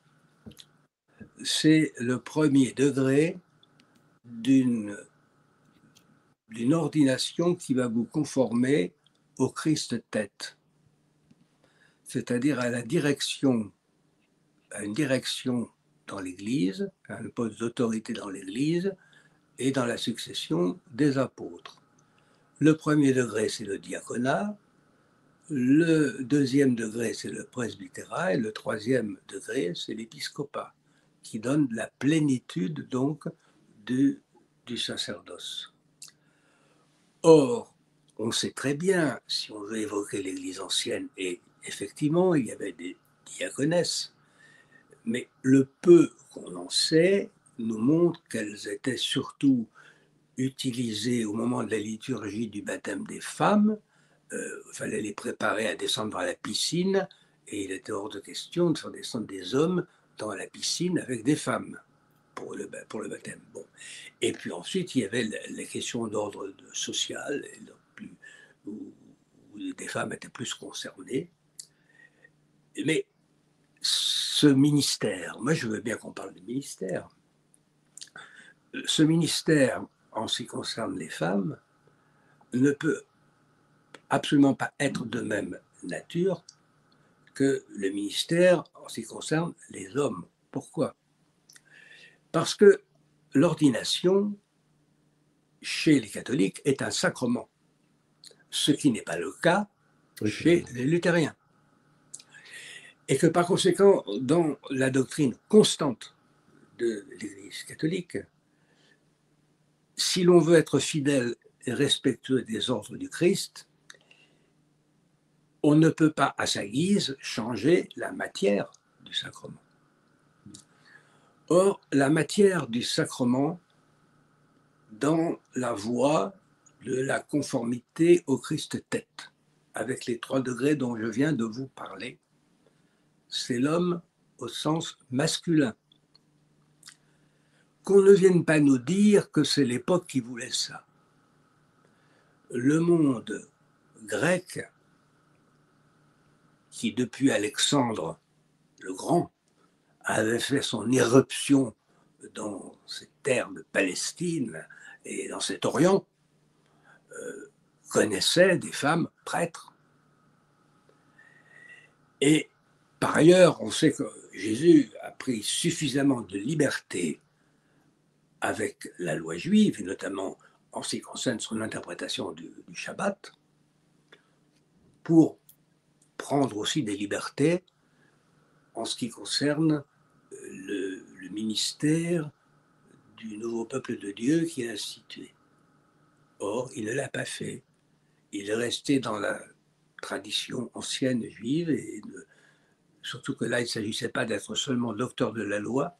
c'est le premier degré d'une ordination qui va vous conformer au Christ tête, c'est-à-dire à une direction dans l'Église, à un poste d'autorité dans l'Église et dans la succession des apôtres. Le premier degré, c'est le diaconat, le deuxième degré, c'est le presbytérat, et le troisième degré, c'est l'épiscopat, qui donne la plénitude donc du sacerdoce. Or, on sait très bien, si on veut évoquer l'Église ancienne, et effectivement, il y avait des diaconesses, mais le peu qu'on en sait nous montre qu'elles étaient surtout utilisées au moment de la liturgie du baptême des femmes. Il fallait les préparer à descendre à la piscine, et il était hors de question de faire descendre des hommes dans la piscine avec des femmes pour le baptême. Bon. Et puis ensuite, il y avait les questions d'ordre social, où des femmes étaient plus concernées. Mais ce ministère, moi je veux bien qu'on parle du ministère, ce ministère, en ce qui concerne les femmes, ne peut absolument pas être de même nature que le ministère en ce qui concerne les hommes. Pourquoi? Parce que l'ordination, chez les catholiques, est un sacrement, ce qui n'est pas le cas chez les luthériens. Et que par conséquent, dans la doctrine constante de l'Église catholique, si l'on veut être fidèle et respectueux des ordres du Christ, on ne peut pas, à sa guise, changer la matière du sacrement. Or, la matière du sacrement, dans la voie de la conformité au Christ tête, avec les 3 degrés dont je viens de vous parler, c'est l'homme au sens masculin. Qu'on ne vienne pas nous dire que c'est l'époque qui voulait ça. Le monde grec, qui depuis Alexandre le Grand avait fait son éruption dans ces terres de Palestine et dans cet Orient, connaissait des femmes prêtres. Et par ailleurs, on sait que Jésus a pris suffisamment de liberté avec la loi juive, et notamment en ce qui concerne son interprétation du Shabbat, pour prendre aussi des libertés en ce qui concerne le ministère du nouveau peuple de Dieu qu'il a institué. Or, il ne l'a pas fait. Il est resté dans la tradition ancienne juive, et surtout que là, il ne s'agissait pas d'être seulement docteur de la loi,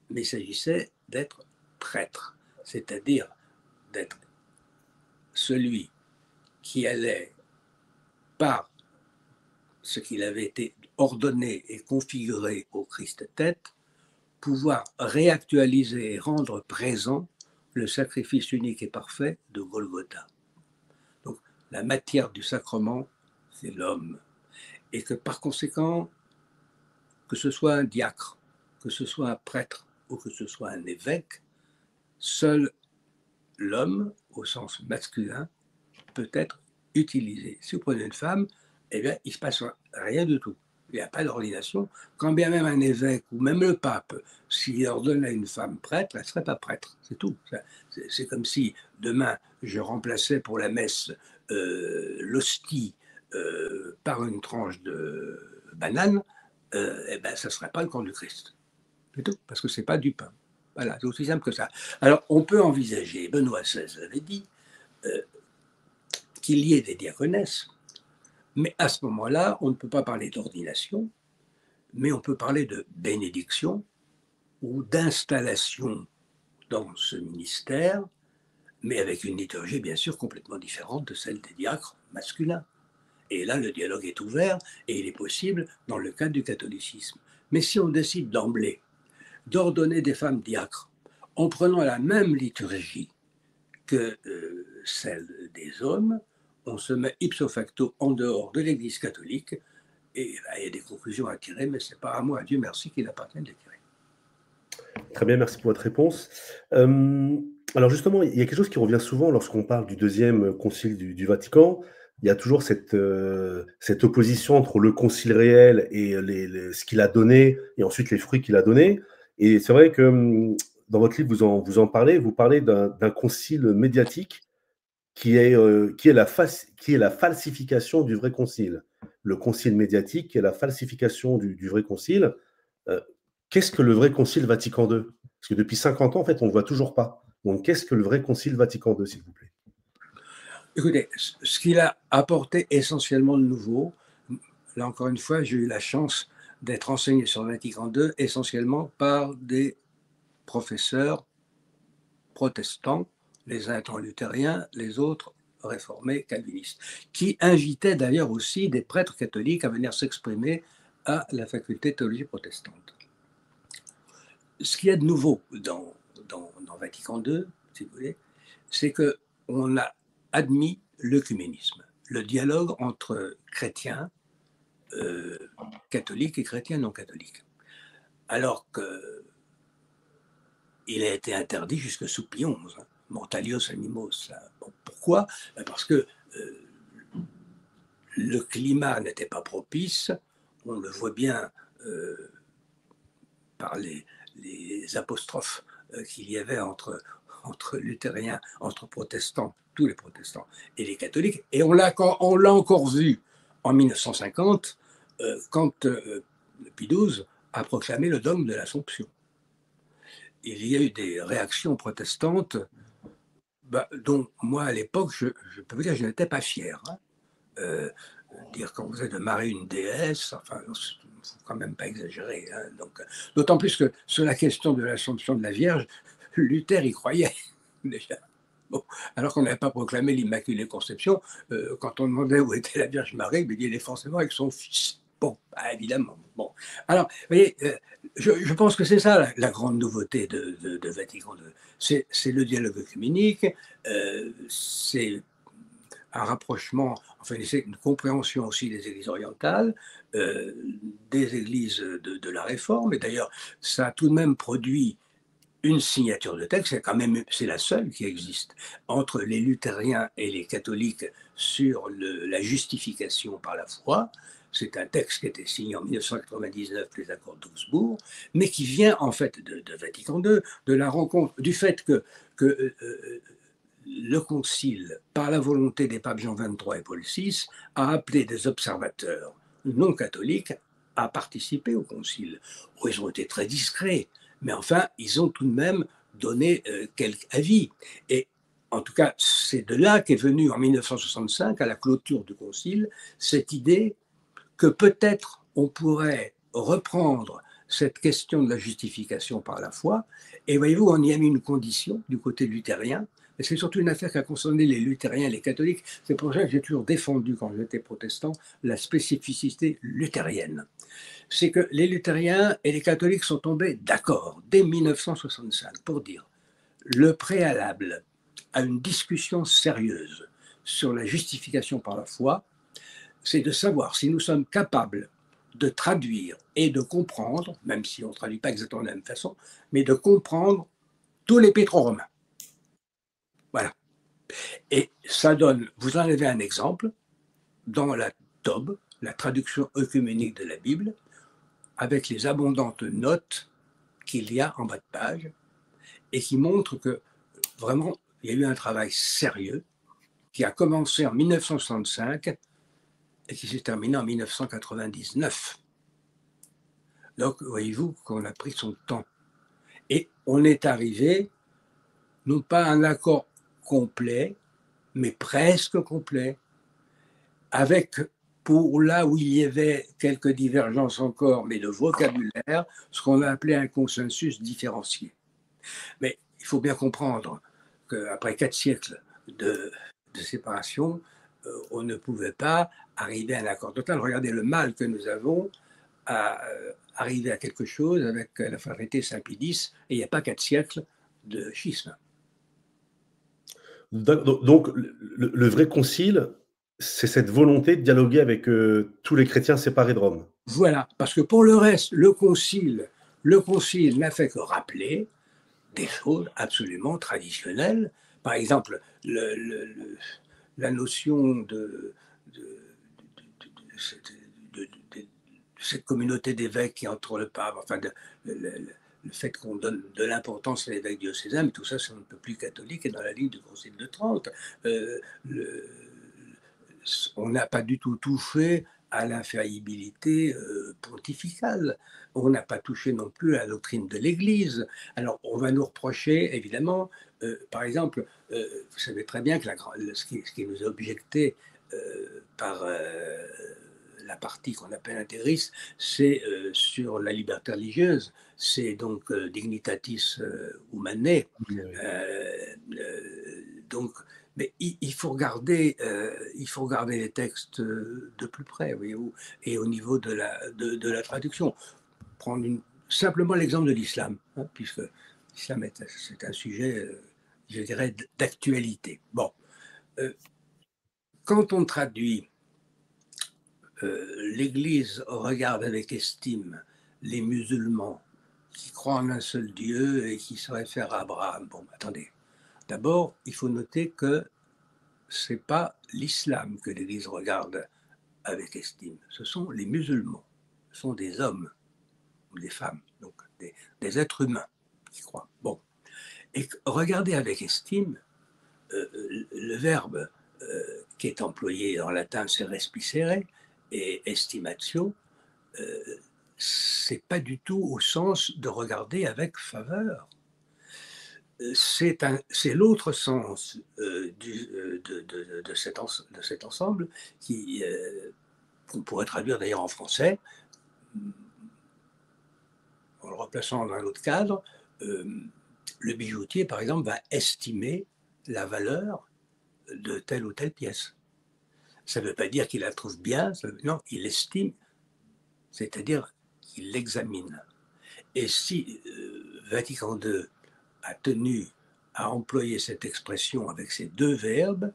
mais il s'agissait d'être prêtre, c'est-à-dire d'être celui qui allait, par ce qu'il avait été ordonné et configuré au Christ tête, pouvoir réactualiser et rendre présent le sacrifice unique et parfait de Golgotha. Donc, la matière du sacrement, c'est l'homme. Et que par conséquent, que ce soit un diacre, que ce soit un prêtre ou que ce soit un évêque, seul l'homme, au sens masculin, peut être utilisé. Si vous prenez une femme, eh bien, il ne se passe rien du tout. Il n'y a pas d'ordination. Quand bien même un évêque ou même le pape, s'il ordonne à une femme prêtre, elle ne serait pas prêtre. C'est tout. C'est comme si demain, je remplaçais pour la messe l'hostie par une tranche de banane, eh ben, ça ne serait pas le corps du Christ. C'est tout, parce que ce n'est pas du pain. Voilà, c'est aussi simple que ça. Alors, on peut envisager, Benoît XVI l'avait dit, qu'il y ait des diaconesses, mais à ce moment-là, on ne peut pas parler d'ordination, mais on peut parler de bénédiction ou d'installation dans ce ministère, mais avec une liturgie bien sûr complètement différente de celle des diacres masculins. Et là, le dialogue est ouvert et il est possible dans le cadre du catholicisme. Mais si on décide d'emblée d'ordonner des femmes diacres en prenant la même liturgie que celle des hommes, on se met ipso facto en dehors de l'Église catholique, et ben, il y a des conclusions à tirer, mais ce n'est pas à moi, Dieu merci, qu'il appartient de les tirer. Très bien, merci pour votre réponse. Alors justement, il y a quelque chose qui revient souvent lorsqu'on parle du deuxième concile du Vatican. Il y a toujours cette opposition entre le concile réel et ce qu'il a donné, et ensuite les fruits qu'il a donnés. Et c'est vrai que dans votre livre, vous en parlez, vous parlez d'un concile médiatique qui est la falsification du vrai concile. Le concile médiatique qui est la falsification du vrai concile. Euh, Qu'est-ce que le vrai concile Vatican II? Parce que depuis 50 ans, en fait, on ne le voit toujours pas. Donc, qu'est-ce que le vrai concile Vatican II, s'il vous plaît? Écoutez, ce qu'il a apporté essentiellement de nouveau, là encore une fois, j'ai eu la chance d'être enseigné sur le Vatican II essentiellement par des professeurs protestants, les uns étant luthériens, les autres réformés calvinistes, qui invitaient d'ailleurs aussi des prêtres catholiques à venir s'exprimer à la faculté de théologie protestante. Ce qu'il y a de nouveau dans Vatican II, si vous voulez, c'est qu'on a admis l'œcuménisme, le dialogue entre chrétiens catholiques et chrétiens non catholiques. Alors qu'il a été interdit jusque sous Pie XI, hein, mortalios animos. Bon, pourquoi? Parce que le climat n'était pas propice, on le voit bien par les apostrophes qu'il y avait entre luthériens, entre protestants, tous les protestants, et les catholiques. Et on l'a encore vu en 1950, quand Pie XII a proclamé le dogme de l'Assomption. Il y a eu des réactions protestantes dont moi, à l'époque, je peux vous dire, je n'étais pas fier. Hein. Dire qu'on faisait de Marie une déesse, enfin, il ne faut quand même pas exagérer. Hein. D'autant plus que sur la question de l'Assomption de la Vierge, Luther y croyait déjà. Bon, alors qu'on n'avait pas proclamé l'Immaculée Conception, quand on demandait où était la Vierge Marie, il est forcément avec son fils. Bon, bah, évidemment. Bon. Alors, vous voyez, je pense que c'est ça la grande nouveauté de Vatican II. C'est le dialogue œcuménique, c'est un rapprochement, enfin une compréhension aussi des églises orientales, des églises de la Réforme. Et d'ailleurs, ça a tout de même produit une signature de texte, c'est la seule qui existe entre les luthériens et les catholiques sur la justification par la foi. C'est un texte qui a été signé en 1999, les accords d'Augsbourg, mais qui vient en fait de Vatican II, de la rencontre, du fait que le Concile, par la volonté des papes Jean XXIII et Paul VI, a appelé des observateurs non catholiques à participer au Concile. Oh, ils ont été très discrets, mais enfin, ils ont tout de même donné quelques avis. Et en tout cas, c'est de là qu'est venue en 1965, à la clôture du Concile, cette idée que peut-être on pourrait reprendre cette question de la justification par la foi. Et voyez-vous, on y a mis une condition du côté luthérien. Et c'est surtout une affaire qui a concerné les luthériens et les catholiques. C'est pour ça que j'ai toujours défendu, quand j'étais protestant, la spécificité luthérienne. C'est que les luthériens et les catholiques sont tombés d'accord dès 1965 pour dire le préalable à une discussion sérieuse sur la justification par la foi, c'est de savoir si nous sommes capables de traduire et de comprendre, même si on ne traduit pas exactement de la même façon, mais de comprendre tous les l'Épître aux Romains. Voilà. Et ça donne, vous en avez un exemple, dans la Tobe, la traduction œcuménique de la Bible, avec les abondantes notes qu'il y a en bas de page, et qui montrent que vraiment, il y a eu un travail sérieux qui a commencé en 1965 et qui s'est terminé en 1999. Donc, voyez-vous qu'on a pris son temps. Et on est arrivé, non pas à un accord complet, mais presque complet, avec, pour là où il y avait quelques divergences encore, mais de vocabulaire, ce qu'on a appelé un consensus différencié. Mais il faut bien comprendre qu'après 4 siècles de séparation, on ne pouvait pas arriver à un accord total. Regardez le mal que nous avons à arriver à quelque chose avec la fraternité Saint-Pie X, et il n'y a pas 4 siècles, de schisme. Donc, le vrai concile, c'est cette volonté de dialoguer avec tous les chrétiens séparés de Rome. Voilà, parce que pour le reste, le concile n'a fait que rappeler des choses absolument traditionnelles. Par exemple, la notion de cette communauté d'évêques qui entoure le pape, enfin, le fait qu'on donne de l'importance à l'évêque diocésain, mais tout ça, c'est un peu plus catholique et dans la ligne du Concile de Trente. On n'a pas du tout touché à l'infaillibilité pontificale. On n'a pas touché non plus à la doctrine de l'Église. Alors, on va nous reprocher, évidemment, par exemple, vous savez très bien que ce qui nous est objecté par la partie qu'on appelle intégriste, c'est sur la liberté religieuse, c'est donc Dignitatis Humanae. Donc, mais il faut regarder les textes de plus près, voyez-vous, et au niveau de la traduction. Prendre simplement l'exemple de l'islam, hein, puisque l'islam c'est un sujet, je dirais, d'actualité. Bon, quand on traduit l'Église regarde avec estime les musulmans qui croient en un seul Dieu et qui se réfèrent à Abraham. Bon, attendez. D'abord, il faut noter que ce n'est pas l'islam que l'Église regarde avec estime. Ce sont les musulmans. Ce sont des hommes ou des femmes, donc des êtres humains qui croient. Bon. Et regarder avec estime, le verbe qui est employé en latin, c'est respicere, et estimatio, c'est pas du tout au sens de regarder avec faveur. C'est l'autre sens de cet ensemble qu'on pourrait traduire d'ailleurs en français, en le replaçant dans un autre cadre. Le bijoutier, par exemple, va estimer la valeur de telle ou telle pièce. Ça ne veut pas dire qu'il la trouve bien, non, il estime, c'est-à-dire qu'il l'examine. Et si Vatican II a tenu à employer cette expression avec ces deux verbes,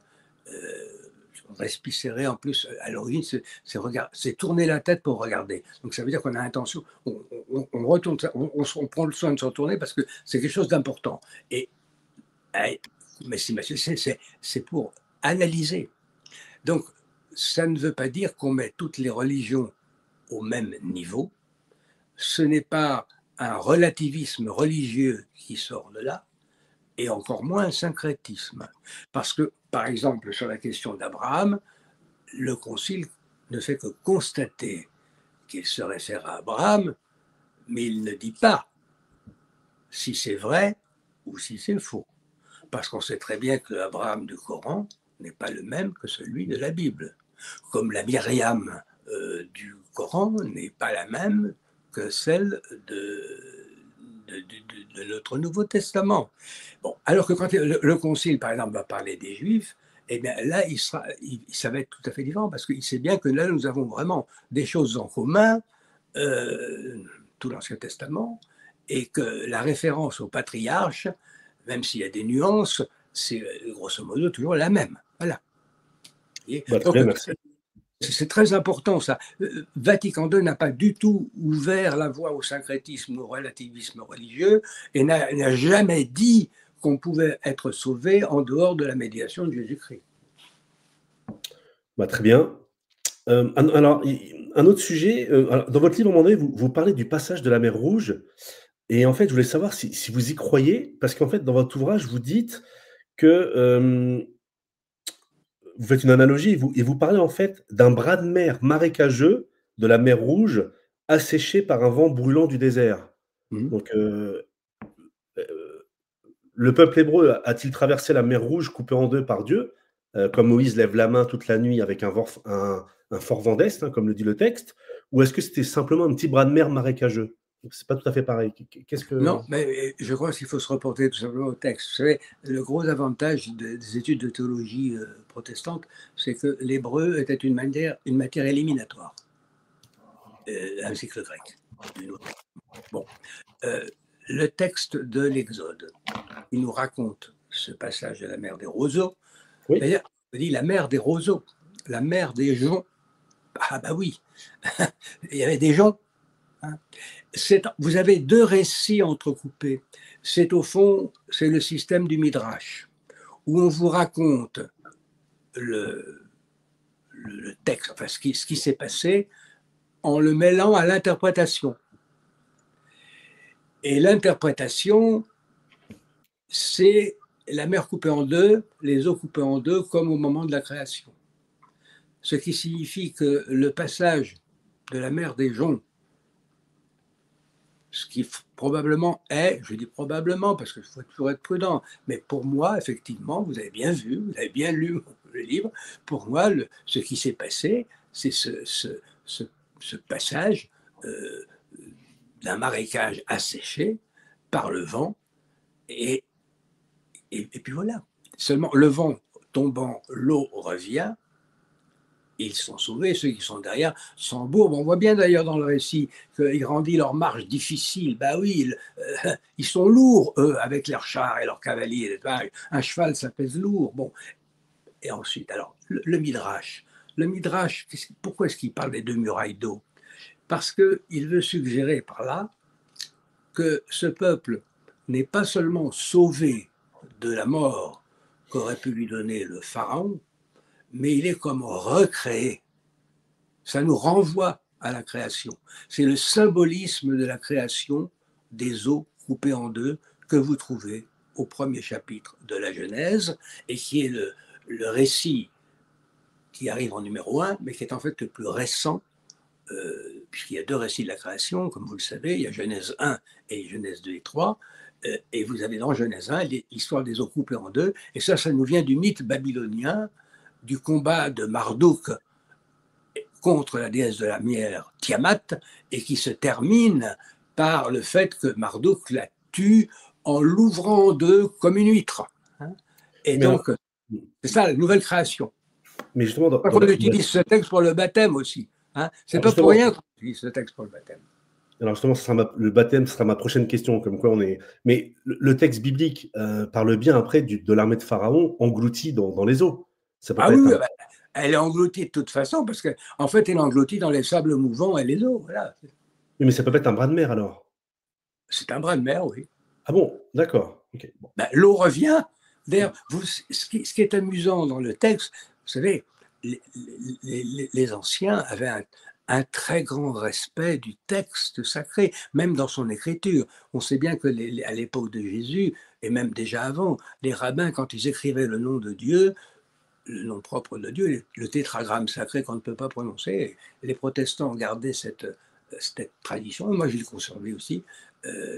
respicere en plus, à l'origine, c'est tourner la tête pour regarder. Donc ça veut dire qu'on a l'intention, on retourne, on prend le soin de se retourner parce que c'est quelque chose d'important. Mais c'est pour analyser. Donc, ça ne veut pas dire qu'on met toutes les religions au même niveau. Ce n'est pas un relativisme religieux qui sort de là, et encore moins un syncrétisme. Parce que, par exemple, sur la question d'Abraham, le Concile ne fait que constater qu'il se réfère à Abraham, mais il ne dit pas si c'est vrai ou si c'est faux. Parce qu'on sait très bien que l'Abraham du Coran n'est pas le même que celui de la Bible. Comme la Myriam du Coran n'est pas la même que celle de notre Nouveau Testament. Bon, alors que quand le Concile, par exemple, va parler des Juifs, eh bien là, ça va être tout à fait différent, parce qu'il sait bien que là, nous avons vraiment des choses en commun, tout l'Ancien Testament, et que la référence au patriarche, même s'il y a des nuances, c'est grosso modo toujours la même. Voilà. Très bien, merci. C'est très important ça. Vatican II n'a pas du tout ouvert la voie au syncrétisme, au relativisme religieux, et n'a jamais dit qu'on pouvait être sauvé en dehors de la médiation de Jésus-Christ. Très bien. Alors, un autre sujet, dans votre livre, à un moment donné, vous parlez du passage de la mer Rouge, et en fait, je voulais savoir si vous y croyez, parce qu'en fait, dans votre ouvrage, vous dites que vous faites une analogie et vous parlez en fait d'un bras de mer marécageux de la mer Rouge asséché par un vent brûlant du désert. Donc, le peuple hébreu a-t-il traversé la mer Rouge coupée en deux par Dieu, comme Moïse lève la main toute la nuit avec un fort vent d'est, hein, comme le dit le texte, ou est-ce que c'était simplement un petit bras de mer marécageux? C'est pas tout à fait pareil. Qu'est-ce que... Non, mais je crois qu'il faut se reporter tout simplement au texte. Vous savez, le gros avantage des études de théologie protestante, c'est que l'hébreu était une matière éliminatoire, ainsi que le grec. Bon, le texte de l'Exode il nous raconte ce passage de la mer des roseaux. Oui. D'ailleurs, on dit la mer des roseaux, la mer des joncs. Ah bah oui, il y avait des joncs. Hein. Vous avez deux récits entrecoupés. C'est au fond, c'est le système du Midrash, où on vous raconte le texte, enfin ce qui s'est passé, en le mêlant à l'interprétation. Et l'interprétation, c'est la mer coupée en deux, les eaux coupées en deux, comme au moment de la création. Ce qui signifie que le passage de la mer des joncs, ce qui probablement est, je dis probablement parce qu'il faut toujours être prudent, mais pour moi, effectivement, vous avez bien vu, vous avez bien lu le livre, pour moi, ce qui s'est passé, c'est ce passage d'un marécage asséché par le vent, et puis voilà. Seulement, le vent tombant, l'eau revient, ils sont sauvés, ceux qui sont derrière s'embourbent. On voit bien d'ailleurs dans le récit qu'ils rendissent leur marche difficile. Ben oui, ils sont lourds, eux, avec leurs chars et leurs cavaliers. Un cheval, ça pèse lourd. Bon. Et ensuite, alors, le Midrash. Le Midrash, pourquoi est-ce qu'il parle des deux murailles d'eau? Parce qu'il veut suggérer par là que ce peuple n'est pas seulement sauvé de la mort qu'aurait pu lui donner le pharaon, mais il est comme recréé. Ça nous renvoie à la création. C'est le symbolisme de la création des eaux coupées en deux que vous trouvez au premier chapitre de la Genèse et qui est le récit qui arrive en numéro 1, mais qui est en fait le plus récent, puisqu'il y a deux récits de la création, comme vous le savez, il y a Genèse 1 et Genèse 2 et 3, et vous avez dans Genèse 1 l'histoire des eaux coupées en deux, et ça nous vient du mythe babylonien, du combat de Marduk contre la déesse de la lumière, Tiamat, et qui se termine par le fait que Marduk la tue en l'ouvrant en deux comme une huître. Et donc, c'est ça la nouvelle création. Mais justement, on utilise ce texte pour le baptême aussi. C'est pas pour rien qu'on utilise ce texte pour le baptême. Alors justement, le baptême sera ma prochaine question, comme quoi on est. Mais le texte biblique parle bien après de l'armée de Pharaon engloutie dans les eaux. Ça peut pas oui, être elle est engloutie de toute façon, parce qu'en fait, elle est engloutie dans les sables mouvants et les eaux. Voilà. Oui, mais ça peut pas être un bras de mer alors. C'est un bras de mer, oui. Ah bon, d'accord. Okay. Bon. L'eau revient. D'ailleurs, ce qui est amusant dans le texte, vous savez, les anciens avaient un très grand respect du texte sacré, même dans son écriture. On sait bien que à l'époque de Jésus, et même déjà avant, les rabbins, quand ils écrivaient le nom de Dieu, le nom propre de Dieu, le tétragramme sacré qu'on ne peut pas prononcer, les protestants ont gardé cette tradition, moi je l'ai conservé aussi.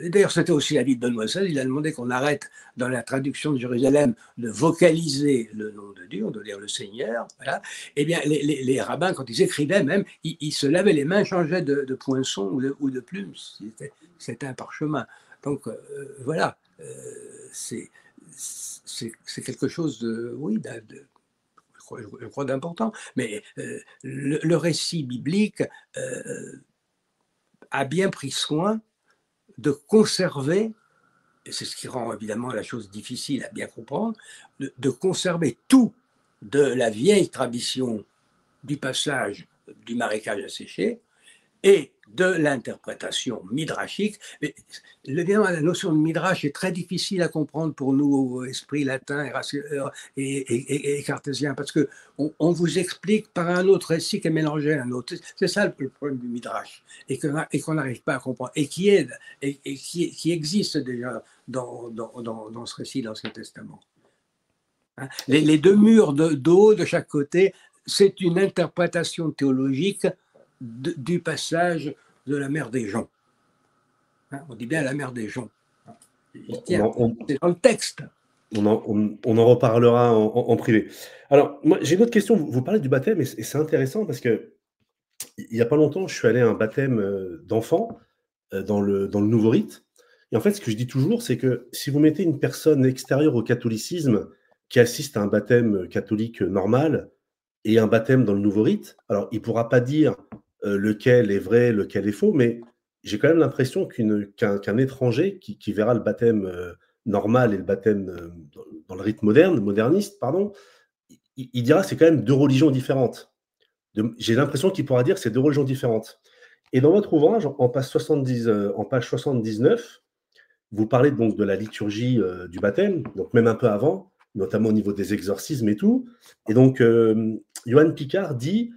D'ailleurs, c'était aussi l'avis de Benoît XVI, il a demandé qu'on arrête dans la traduction de Jérusalem de vocaliser le nom de Dieu, on doit dire le Seigneur. Voilà. Eh bien, les rabbins, quand ils écrivaient même, ils se lavaient les mains, changeaient de poinçon ou de plume, c'était un parchemin. Donc voilà, c'est quelque chose de, oui, je crois d'important, mais le récit biblique a bien pris soin de conserver, et c'est ce qui rend évidemment la chose difficile à bien comprendre, de conserver tout de la vieille tradition du passage du marécage asséché et de l'interprétation midrashique. Mais la notion de midrash est très difficile à comprendre pour nous, esprit latin et cartésien, parce qu'on vous explique par un autre récit qui est mélangé à un autre. C'est ça le problème du midrash, et qu'on n'arrive pas à comprendre, et qui existe déjà dans ce récit de l'Ancien Testament. Les deux murs d'eau de chaque côté, c'est une interprétation théologique du passage de la mer des joncs. On dit bien la mer des joncs. C'est dans le texte. On en reparlera en privé. Alors, moi, j'ai une autre question. Vous parlez du baptême, et c'est intéressant parce que il n'y a pas longtemps, je suis allé à un baptême d'enfant dans le nouveau rite. Et en fait, ce que je dis toujours, c'est que si vous mettez une personne extérieure au catholicisme qui assiste à un baptême catholique normal et un baptême dans le nouveau rite, alors il ne pourra pas dire lequel est vrai, lequel est faux, mais j'ai quand même l'impression qu'un étranger qui verra le baptême normal et le baptême dans le rite moderne, moderniste, pardon, il dira c'est quand même deux religions différentes. J'ai l'impression qu'il pourra dire c'est deux religions différentes. Et dans votre ouvrage, en page 79, vous parlez donc de la liturgie du baptême, donc même un peu avant, notamment au niveau des exorcismes et tout. Et donc, Johann Picard dit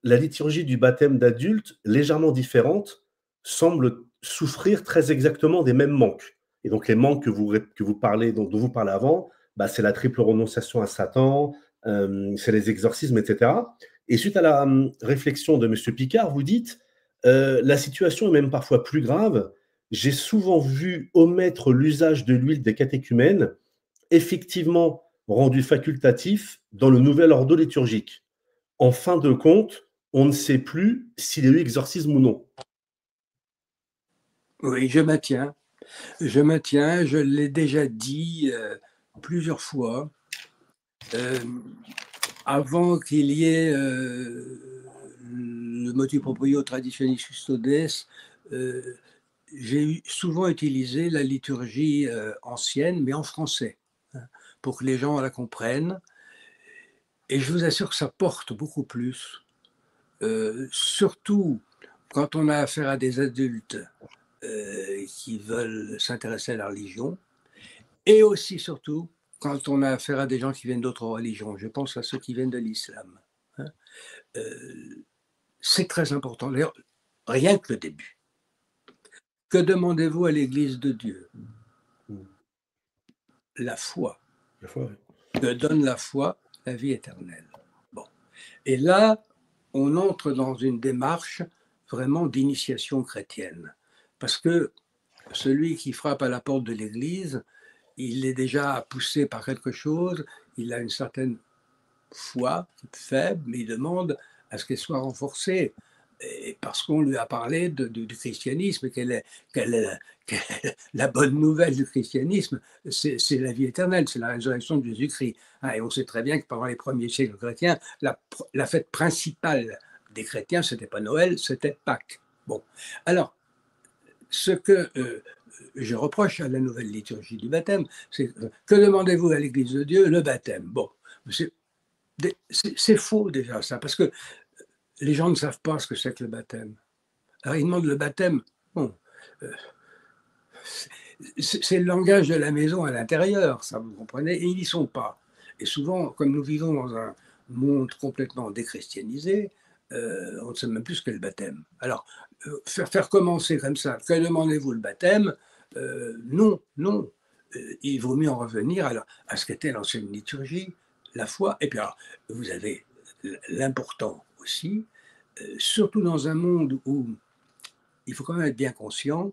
la liturgie du baptême d'adulte, légèrement différente, semble souffrir très exactement des mêmes manques. Et donc, les manques que vous parlez, dont vous parlez avant, bah, c'est la triple renonciation à Satan, c'est les exorcismes, etc. Et suite à la réflexion de M. Picard, vous dites la situation est même parfois plus grave. J'ai souvent vu omettre l'usage de l'huile des catéchumènes, effectivement rendu facultatif dans le nouvel ordre liturgique. En fin de compte, on ne sait plus s'il y a eu exorcisme ou non. Oui, je maintiens. Je l'ai déjà dit plusieurs fois. Avant qu'il y ait le motu proprio traditionis custodes, j'ai souvent utilisé la liturgie ancienne, mais en français, hein, pour que les gens la comprennent. Et je vous assure que ça porte beaucoup plus, surtout quand on a affaire à des adultes qui veulent s'intéresser à la religion, et aussi surtout quand on a affaire à des gens qui viennent d'autres religions. Je pense à ceux qui viennent de l'islam. Hein. C'est très important. D'ailleurs, rien que le début. Que demandez-vous à l'Église de Dieu? La foi. La foi, oui. Que donne la foi? La vie éternelle. Bon. Et là, on entre dans une démarche vraiment d'initiation chrétienne. Parce que celui qui frappe à la porte de l'Église, il est déjà poussé par quelque chose, il a une certaine foi faible, mais il demande à ce qu'elle soit renforcée. Et parce qu'on lui a parlé du christianisme, quelle est la bonne nouvelle du christianisme, c'est la vie éternelle, c'est la résurrection de Jésus-Christ. Et on sait très bien que pendant les premiers siècles chrétiens, la fête principale des chrétiens, c'était pas Noël, c'était Pâques. Bon, alors, ce que je reproche à la nouvelle liturgie du baptême, c'est que demandez-vous à l'Église de Dieu? Le baptême. Bon, c'est faux déjà ça, parce que les gens ne savent pas ce que c'est que le baptême. Alors ils demandent le baptême. Bon, c'est le langage de la maison à l'intérieur, ça vous comprenez, et ils n'y sont pas. Et souvent, comme nous vivons dans un monde complètement déchristianisé, on ne sait même plus ce qu'est le baptême. Alors, faire commencer comme ça, que demandez-vous le baptême? Non, non. Il vaut mieux en revenir à ce qu'était l'ancienne liturgie, la foi. Et puis alors, vous avez l'important aussi, surtout dans un monde où il faut quand même être bien conscient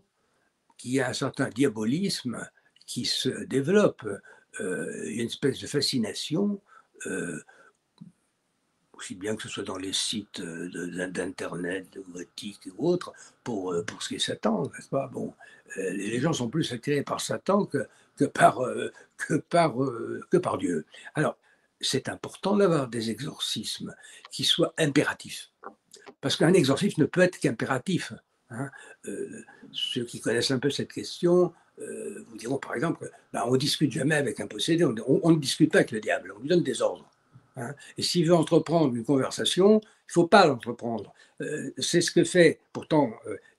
qu'il y a un certain diabolisme qui se développe, une espèce de fascination, aussi bien que ce soit dans les sites d'internet, de gothique ou autres, pour ce qui est Satan, n'est-ce pas? Bon, les gens sont plus attirés par Satan que par Dieu. Alors, c'est important d'avoir des exorcismes qui soient impératifs. Parce qu'un exorcisme ne peut être qu'impératif. Hein. Ceux qui connaissent un peu cette question vous diront par exemple, on ne discute jamais avec un possédé, on ne discute pas avec le diable, on lui donne des ordres. Hein. Et s'il veut entreprendre une conversation, il ne faut pas l'entreprendre. C'est ce que fait, pourtant,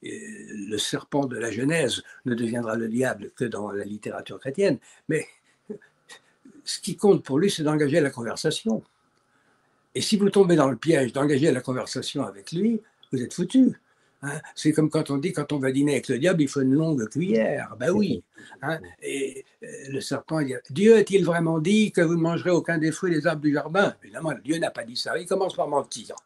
le serpent de la Genèse ne deviendra le diable que dans la littérature chrétienne, mais ce qui compte pour lui, c'est d'engager la conversation. Et si vous tombez dans le piège d'engager la conversation avec lui, vous êtes foutu. Hein. C'est comme quand on dit, quand on va dîner avec le diable, il faut une longue cuillère. Ben oui. Hein. Et le serpent dit, Dieu a-t-il vraiment dit que vous ne mangerez aucun des fruits des arbres du jardin? Évidemment, Dieu n'a pas dit ça. Il commence par mentir.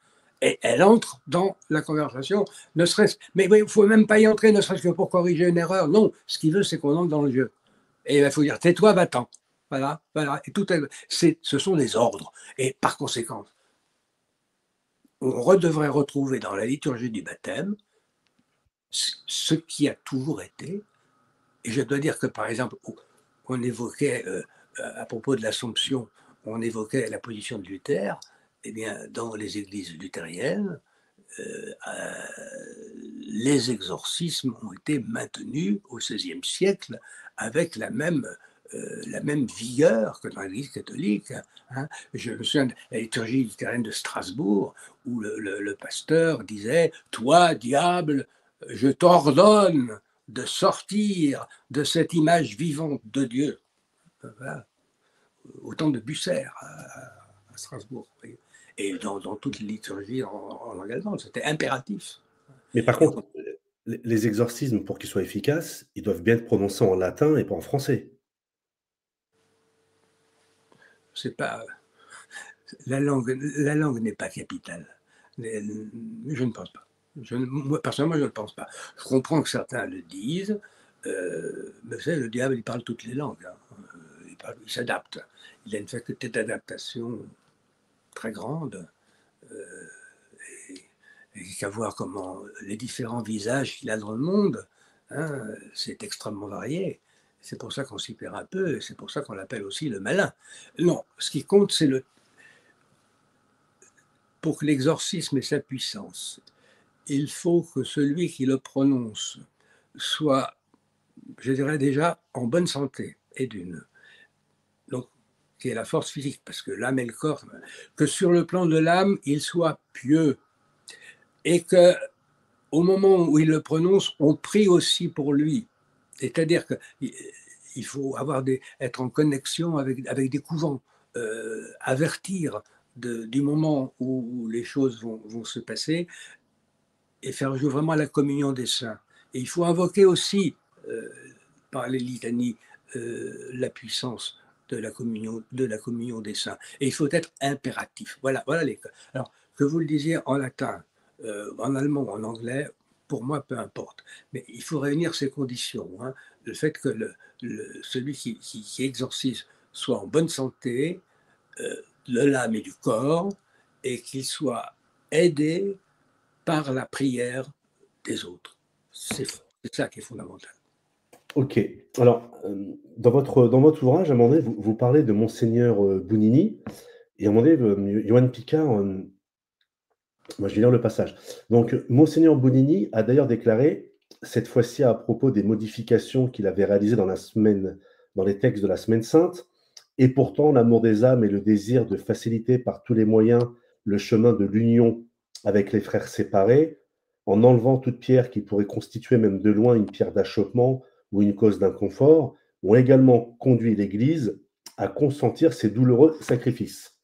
Et elle entre dans la conversation, ne serait-ce, mais il ne faut même pas y entrer, ne serait-ce que pour corriger une erreur. Non, ce qu'il veut, c'est qu'on entre dans le jeu. Et il faut dire, tais-toi, va-t'en. Voilà, voilà. Et ce sont des ordres. Et par conséquent, on devrait retrouver dans la liturgie du baptême ce qui a toujours été. Et je dois dire que, par exemple, on évoquait, à propos de l'Assomption, on évoquait la position de Luther. Eh bien, dans les églises luthériennes, les exorcismes ont été maintenus au XVIe siècle avec la même vigueur que dans l'Église catholique. Hein. Je me souviens de la liturgie luthérienne de Strasbourg, où le pasteur disait « Toi, diable, je t'ordonne de sortir de cette image vivante de Dieu. » Voilà. Au temps de Bucer à Strasbourg. Et dans toute les liturgies en langue allemande, c'était impératif. Mais par contre, les exorcismes, pour qu'ils soient efficaces, ils doivent bien être prononcés en latin et pas en français. C'est pas la langue n'est pas capitale. Je ne pense pas. Moi, personnellement, je ne pense pas. Je comprends que certains le disent, mais vous savez, le diable, il parle toutes les langues. Hein. Il s'adapte. Il a une faculté d'adaptation très grande. Et qu'à voir comment les différents visages qu'il a dans le monde, hein, c'est extrêmement varié. C'est pour ça qu'on s'y perd un peu, et c'est pour ça qu'on l'appelle aussi le malin. Non, ce qui compte, c'est pour que l'exorcisme ait sa puissance, il faut que celui qui le prononce soit, je dirais déjà, en bonne santé, et d'une. Donc, qui ait la force physique, parce que l'âme et le corps, que sur le plan de l'âme, il soit pieux, et que au moment où il le prononce, on prie aussi pour lui. C'est-à-dire qu'il faut être en connexion avec des couvents, avertir du moment où les choses vont se passer et faire jouer vraiment la communion des saints. Et il faut invoquer aussi, par les litanies, la puissance de la communion des saints. Et il faut être impératif. Voilà les cas. Alors, que vous le disiez en latin, en allemand ou en anglais, pour moi, peu importe. Mais il faut réunir ces conditions. Hein. Le fait que celui qui exorcise soit en bonne santé, de l'âme et du corps, et qu'il soit aidé par la prière des autres. C'est ça qui est fondamental. OK. Alors, dans votre ouvrage, à un moment donné, vous parlez de monseigneur, Bounini et à un moment donné, Johann Picard, moi je vais lire le passage. Donc, monseigneur Bounini a d'ailleurs déclaré, cette fois-ci à propos des modifications qu'il avait réalisées dans les textes de la Semaine sainte: «Et pourtant l'amour des âmes et le désir de faciliter par tous les moyens le chemin de l'union avec les frères séparés, en enlevant toute pierre qui pourrait constituer même de loin une pierre d'achoppement ou une cause d'inconfort, ont également conduit l'Église à consentir ces douloureux sacrifices.»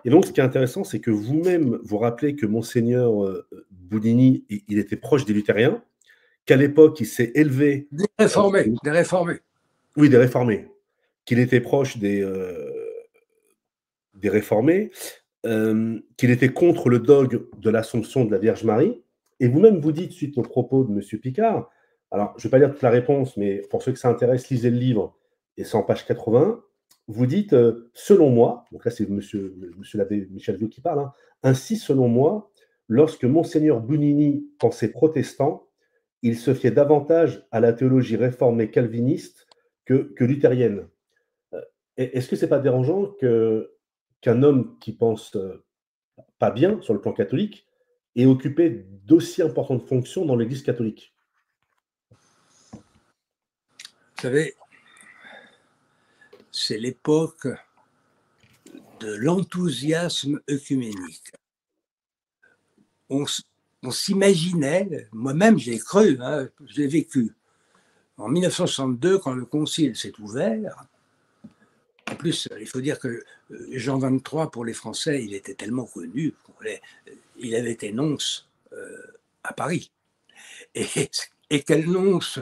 Et donc, ce qui est intéressant, c'est que vous-même, vous rappelez que monseigneur Boudini, il était proche des luthériens, qu'à l'époque, il s'est élevé. Des réformés, des réformés. Oui, des réformés. Qu'il était proche des réformés, qu'il était contre le dogme de l'Assomption de la Vierge Marie. Et vous-même, vous dites, suite aux propos de M. Picard, alors je ne vais pas lire toute la réponse, mais pour ceux que ça intéresse, lisez le livre, et c'est en page 80, vous dites, selon moi, donc là c'est monsieur l'abbé Michel Viau qui parle, hein, ainsi selon moi, lorsque monseigneur Bounini pensait protestant, il se fiait davantage à la théologie réformée calviniste que luthérienne. Est-ce que c'est pas dérangeant qu'un homme qui pense pas bien sur le plan catholique ait occupé d'aussi importantes fonctions dans l'Église catholique? Vous savez, c'est l'époque de l'enthousiasme œcuménique. On s'imaginait, moi-même j'ai cru, hein, j'ai vécu. En 1962, quand le concile s'est ouvert, en plus, il faut dire que Jean XXIII, pour les Français, il était tellement connu, il avait été nonce à Paris. Et quel nonce,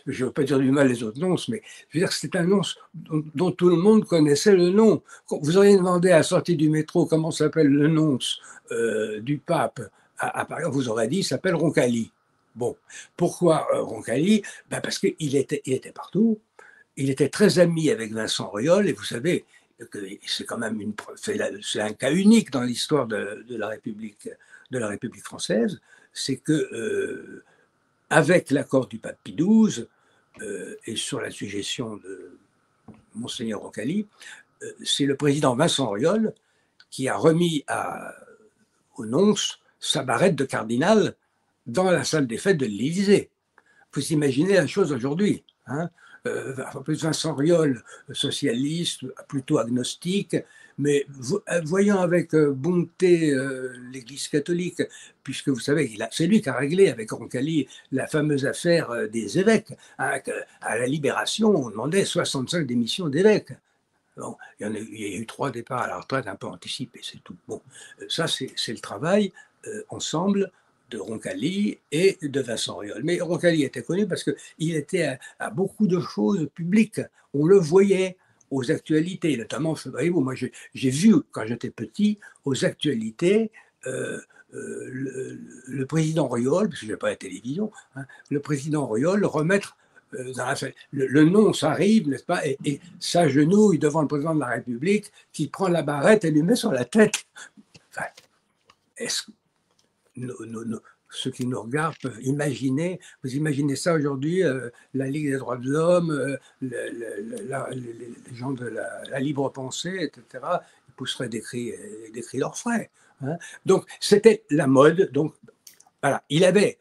je ne veux pas dire du mal des autres nonces, mais je veux dire que c'était un nonce dont tout le monde connaissait le nom. Quand vous auriez demandé à la sortie du métro comment s'appelle le nonce du pape à Paris, vous aurez dit il s'appelle Roncalli. Bon, pourquoi Roncalli? Ben parce qu'il était partout. Il était très ami avec Vincent Auriol, et vous savez que c'est quand même c'est un cas unique dans l'histoire de la République française, c'est que avec l'accord du pape Pie XII et sur la suggestion de Monseigneur Roncalli, c'est le président Vincent Auriol qui a remis au nonce sa barrette de cardinal dans la salle des fêtes de l'Élysée. Vous imaginez la chose aujourd'hui, hein? en plus Vincent Auriol, socialiste, plutôt agnostique, mais voyant avec bonté l'Église catholique, puisque vous savez, c'est lui qui a réglé avec Roncalli la fameuse affaire des évêques. À la Libération, on demandait 65 démissions d'évêques. Bon, il y a eu 3 départs à la retraite un peu anticipés, c'est tout. Bon, ça, c'est le travail ensemble de Roncalli et de Vincent Auriol. Mais Roncalli était connu parce qu'il était à beaucoup de choses publiques. On le voyait aux actualités, notamment, voyez-vous, moi j'ai vu quand j'étais petit aux actualités le président Auriol, parce que je n'ai pas la télévision, hein, le président Auriol remettre le nom, ça arrive, n'est-ce pas, et s'agenouille devant le président de la République qui prend la barrette et lui met sur la tête. Enfin, est-ce ceux qui nous regardent peuvent imaginer, vous imaginez ça aujourd'hui, la Ligue des droits de l'homme, les gens de la libre pensée, etc., ils pousseraient des cris d'orfraie. Hein. Donc, c'était la mode. Donc, voilà, il avait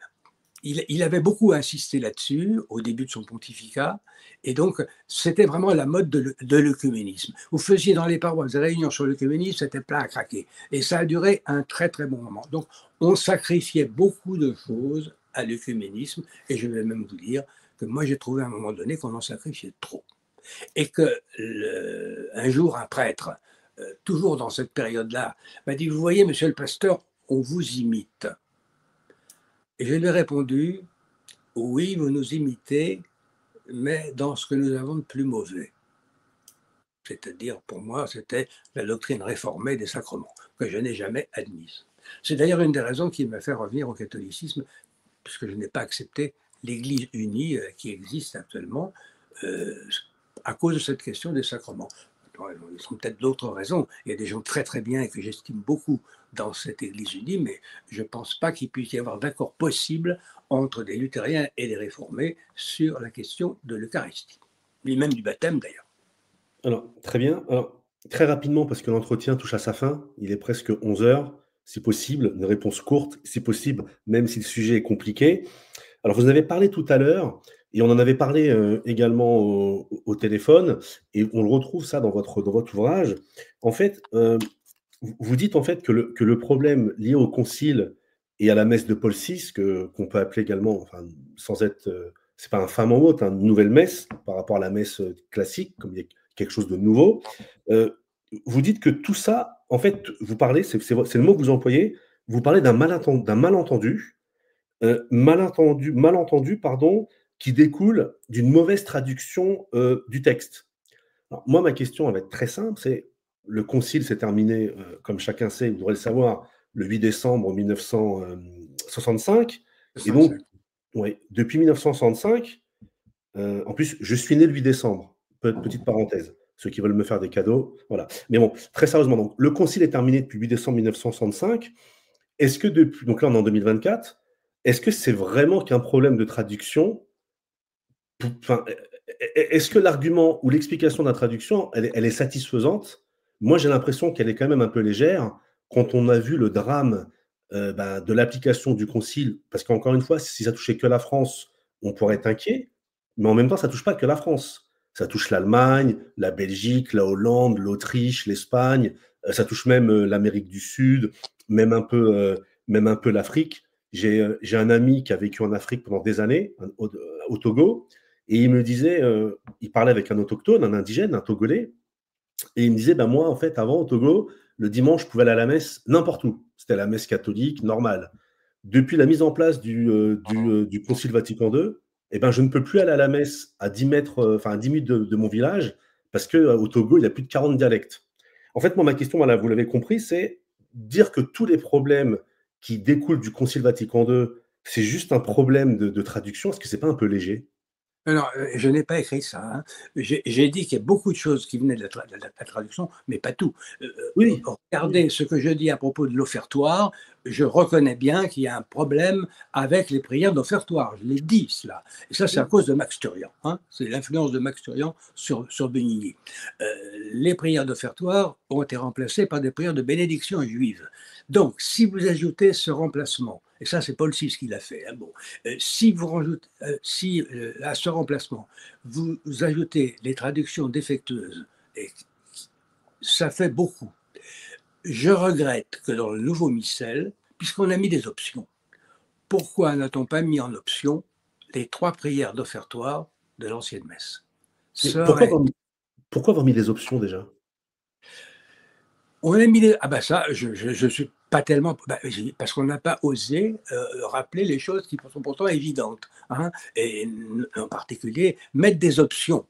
beaucoup insisté là-dessus au début de son pontificat, et donc c'était vraiment la mode de l'œcuménisme. Vous faisiez dans les paroisses des réunions sur l'œcuménisme, c'était plein à craquer, et ça a duré un très très bon moment. Donc on sacrifiait beaucoup de choses à l'œcuménisme, et je vais même vous dire que moi j'ai trouvé à un moment donné qu'on en sacrifiait trop, et que un jour un prêtre, toujours dans cette période-là, m'a dit, vous voyez monsieur le pasteur, on vous imite. Et je lui ai répondu, oui, vous nous imitez, mais dans ce que nous avons de plus mauvais. C'est-à-dire, pour moi, c'était la doctrine réformée des sacrements, que je n'ai jamais admise. C'est d'ailleurs une des raisons qui m'a fait revenir au catholicisme, puisque je n'ai pas accepté l'Église unie qui existe actuellement, à cause de cette question des sacrements. Il y a peut-être d'autres raisons. Il y a des gens très très bien et que j'estime beaucoup dans cette Église unie, mais je ne pense pas qu'il puisse y avoir d'accord possible entre des luthériens et des réformés sur la question de l'Eucharistie, ni même du baptême d'ailleurs. Alors, très bien. Alors, très rapidement, parce que l'entretien touche à sa fin, il est presque 11 heures. Si possible, une réponse courte, si possible, même si le sujet est compliqué. Alors, vous en avez parlé tout à l'heure, et on en avait parlé également au téléphone, et on le retrouve ça dans votre ouvrage. En fait, vous dites en fait que le problème lié au concile et à la messe de Paul VI, qu'on peut appeler également, enfin, sans être, c'est pas un fin mot, c'est une nouvelle messe par rapport à la messe classique, comme il y a quelque chose de nouveau. Vous dites que tout ça, en fait, vous parlez, c'est le mot que vous employez, vous parlez d'un malentendu, malentendu, pardon, qui découle d'une mauvaise traduction du texte. Alors, moi, ma question elle va être très simple, c'est le concile s'est terminé, comme chacun sait, vous devrez le savoir, le 8 décembre 1965. Et donc, 65. ouais, depuis 1965, en plus, je suis né le 8 décembre, petite parenthèse, ceux qui veulent me faire des cadeaux, voilà. Mais bon, très sérieusement, donc, le concile est terminé depuis le 8 décembre 1965. Est-ce que depuis, donc là, on est en 2024, est-ce que c'est vraiment qu'un problème de traduction? Enfin, est-ce que l'argument ou l'explication de la traduction, elle est satisfaisante? Moi, j'ai l'impression qu'elle est quand même un peu légère quand on a vu le drame de l'application du concile. Parce qu'encore une fois, si ça touchait que la France, on pourrait être inquiet. Mais en même temps, ça touche pas que la France. Ça touche l'Allemagne, la Belgique, la Hollande, l'Autriche, l'Espagne. Ça touche même l'Amérique du Sud, même un peu l'Afrique. J'ai un ami qui a vécu en Afrique pendant des années, au Togo, et il me disait, il parlait avec un autochtone, un indigène, un Togolais, et il me disait, ben moi, en fait, avant, au Togo, le dimanche, je pouvais aller à la messe n'importe où. C'était la messe catholique, normale. Depuis la mise en place du Concile Vatican II, eh ben, je ne peux plus aller à la messe à 10 mètres, enfin, à 10 minutes de mon village, parce qu'au Togo, il y a plus de 40 dialectes. En fait, moi, ma question, voilà, vous l'avez compris, c'est dire que tous les problèmes qui découlent du Concile Vatican II, c'est juste un problème de traduction. Est-ce que c'est pas un peu léger? Alors, je n'ai pas écrit ça. Hein. J'ai dit qu'il y a beaucoup de choses qui venaient de la traduction, mais pas tout. Oui. Regardez ce que je dis à propos de l'offertoire. Je reconnais bien qu'il y a un problème avec les prières d'offertoire. Je l'ai dit, cela. Et ça, c'est à cause de Max Turian. Hein. C'est l'influence de Max Turian sur Benigni. Les prières d'offertoire ont été remplacées par des prières de bénédiction juive. Donc, si vous ajoutez ce remplacement Et ça, c'est Paul VI qui l'a fait. Hein. Bon. Si vous rajoutez, à ce remplacement, vous ajoutez les traductions défectueuses, et ça fait beaucoup. Je regrette que dans le nouveau missel, puisqu'on a mis des options, pourquoi n'a-t-on pas mis en option les 3 prières d'offertoire de l'ancienne messe? Pourquoi avoir mis des options déjà? On a mis les... Ah ben ça, je suis pas tellement... parce qu'on n'a pas osé rappeler les choses qui sont pourtant évidentes. Hein, et en particulier, mettre des options.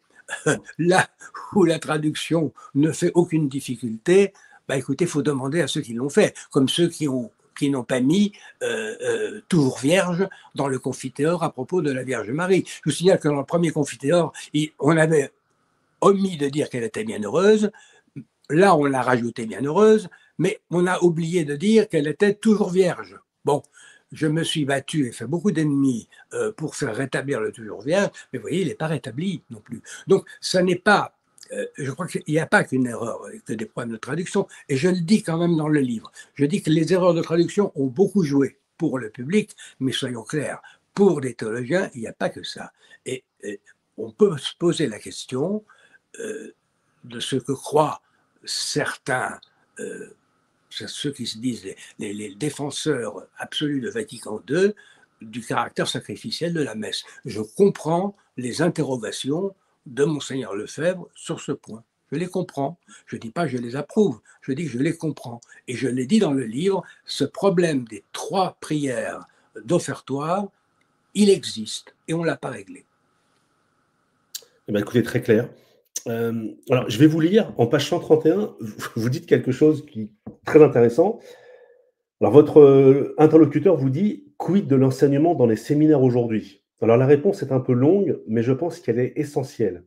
Là où la traduction ne fait aucune difficulté, écoutez, il faut demander à ceux qui l'ont fait, comme ceux qui n'ont pas mis toujours vierge dans le confiteor à propos de la Vierge Marie. Je vous signale que dans le premier confiteor, on avait omis de dire qu'elle était bienheureuse. Là, on l'a rajoutée bienheureuse, mais on a oublié de dire qu'elle était toujours vierge. Bon, je me suis battu et fait beaucoup d'ennemis pour faire rétablir le toujours vierge, mais vous voyez, il n'est pas rétabli non plus. Donc, ça n'est pas, je crois qu'il n'y a pas qu'une erreur, que des problèmes de traduction, et je le dis quand même dans le livre. Je dis que les erreurs de traduction ont beaucoup joué pour le public, mais soyons clairs, pour les théologiens, il n'y a pas que ça. Et on peut se poser la question de ce que croient certains, ceux qui se disent les défenseurs absolus de Vatican II, du caractère sacrificiel de la messe. Je comprends les interrogations de Monseigneur Lefebvre sur ce point. Je les comprends. Je ne dis pas que je les approuve, je dis que je les comprends. Et je l'ai dit dans le livre, ce problème des 3 prières d'offertoire, il existe et on ne l'a pas réglé. Eh bien, écoutez, très clair. Alors, je vais vous lire en page 131, vous dites quelque chose qui est très intéressant. Alors, votre interlocuteur vous dit: «Quid de l'enseignement dans les séminaires aujourd'hui?» Alors, la réponse est un peu longue, mais je pense qu'elle est essentielle.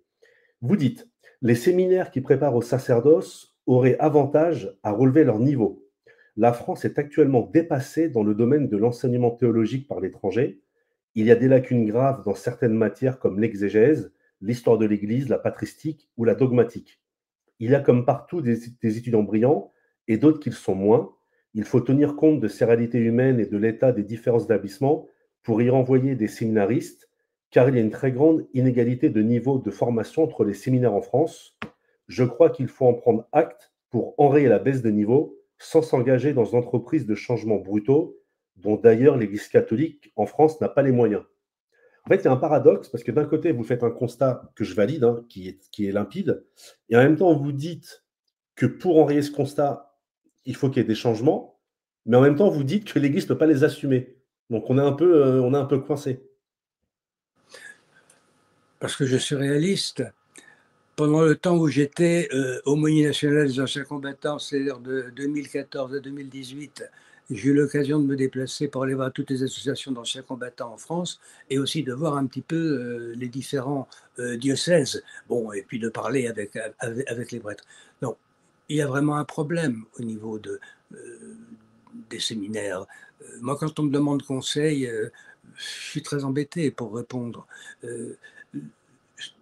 Vous dites: «Les séminaires qui préparent au sacerdoce auraient avantage à relever leur niveau. La France est actuellement dépassée dans le domaine de l'enseignement théologique par l'étranger. Il y a des lacunes graves dans certaines matières comme l'exégèse, l'histoire de l'Église, la patristique ou la dogmatique. Il y a comme partout des étudiants brillants et d'autres qui le sont moins. Il faut tenir compte de ces réalités humaines et de l'état des différents établissements pour y renvoyer des séminaristes, car il y a une très grande inégalité de niveau de formation entre les séminaires en France. Je crois qu'il faut en prendre acte pour enrayer la baisse de niveau sans s'engager dans une entreprise de changements brutaux, dont d'ailleurs l'Église catholique en France n'a pas les moyens.» En fait, il y a un paradoxe parce que d'un côté, vous faites un constat que je valide, hein, qui est limpide, et en même temps, vous dites que pour enrayer ce constat, il faut qu'il y ait des changements, mais en même temps, vous dites que l'Église ne peut pas les assumer. Donc on est un peu coincé. Parce que je suis réaliste. Pendant le temps où j'étais aumônier national des anciens combattants, c'est-à-dire de 2014 à 2018, j'ai eu l'occasion de me déplacer pour aller voir toutes les associations d'anciens combattants en France et aussi de voir un petit peu les différents diocèses, bon, et puis de parler avec les prêtres. Donc, il y a vraiment un problème au niveau des séminaires. Moi, quand on me demande conseil, je suis très embêté pour répondre.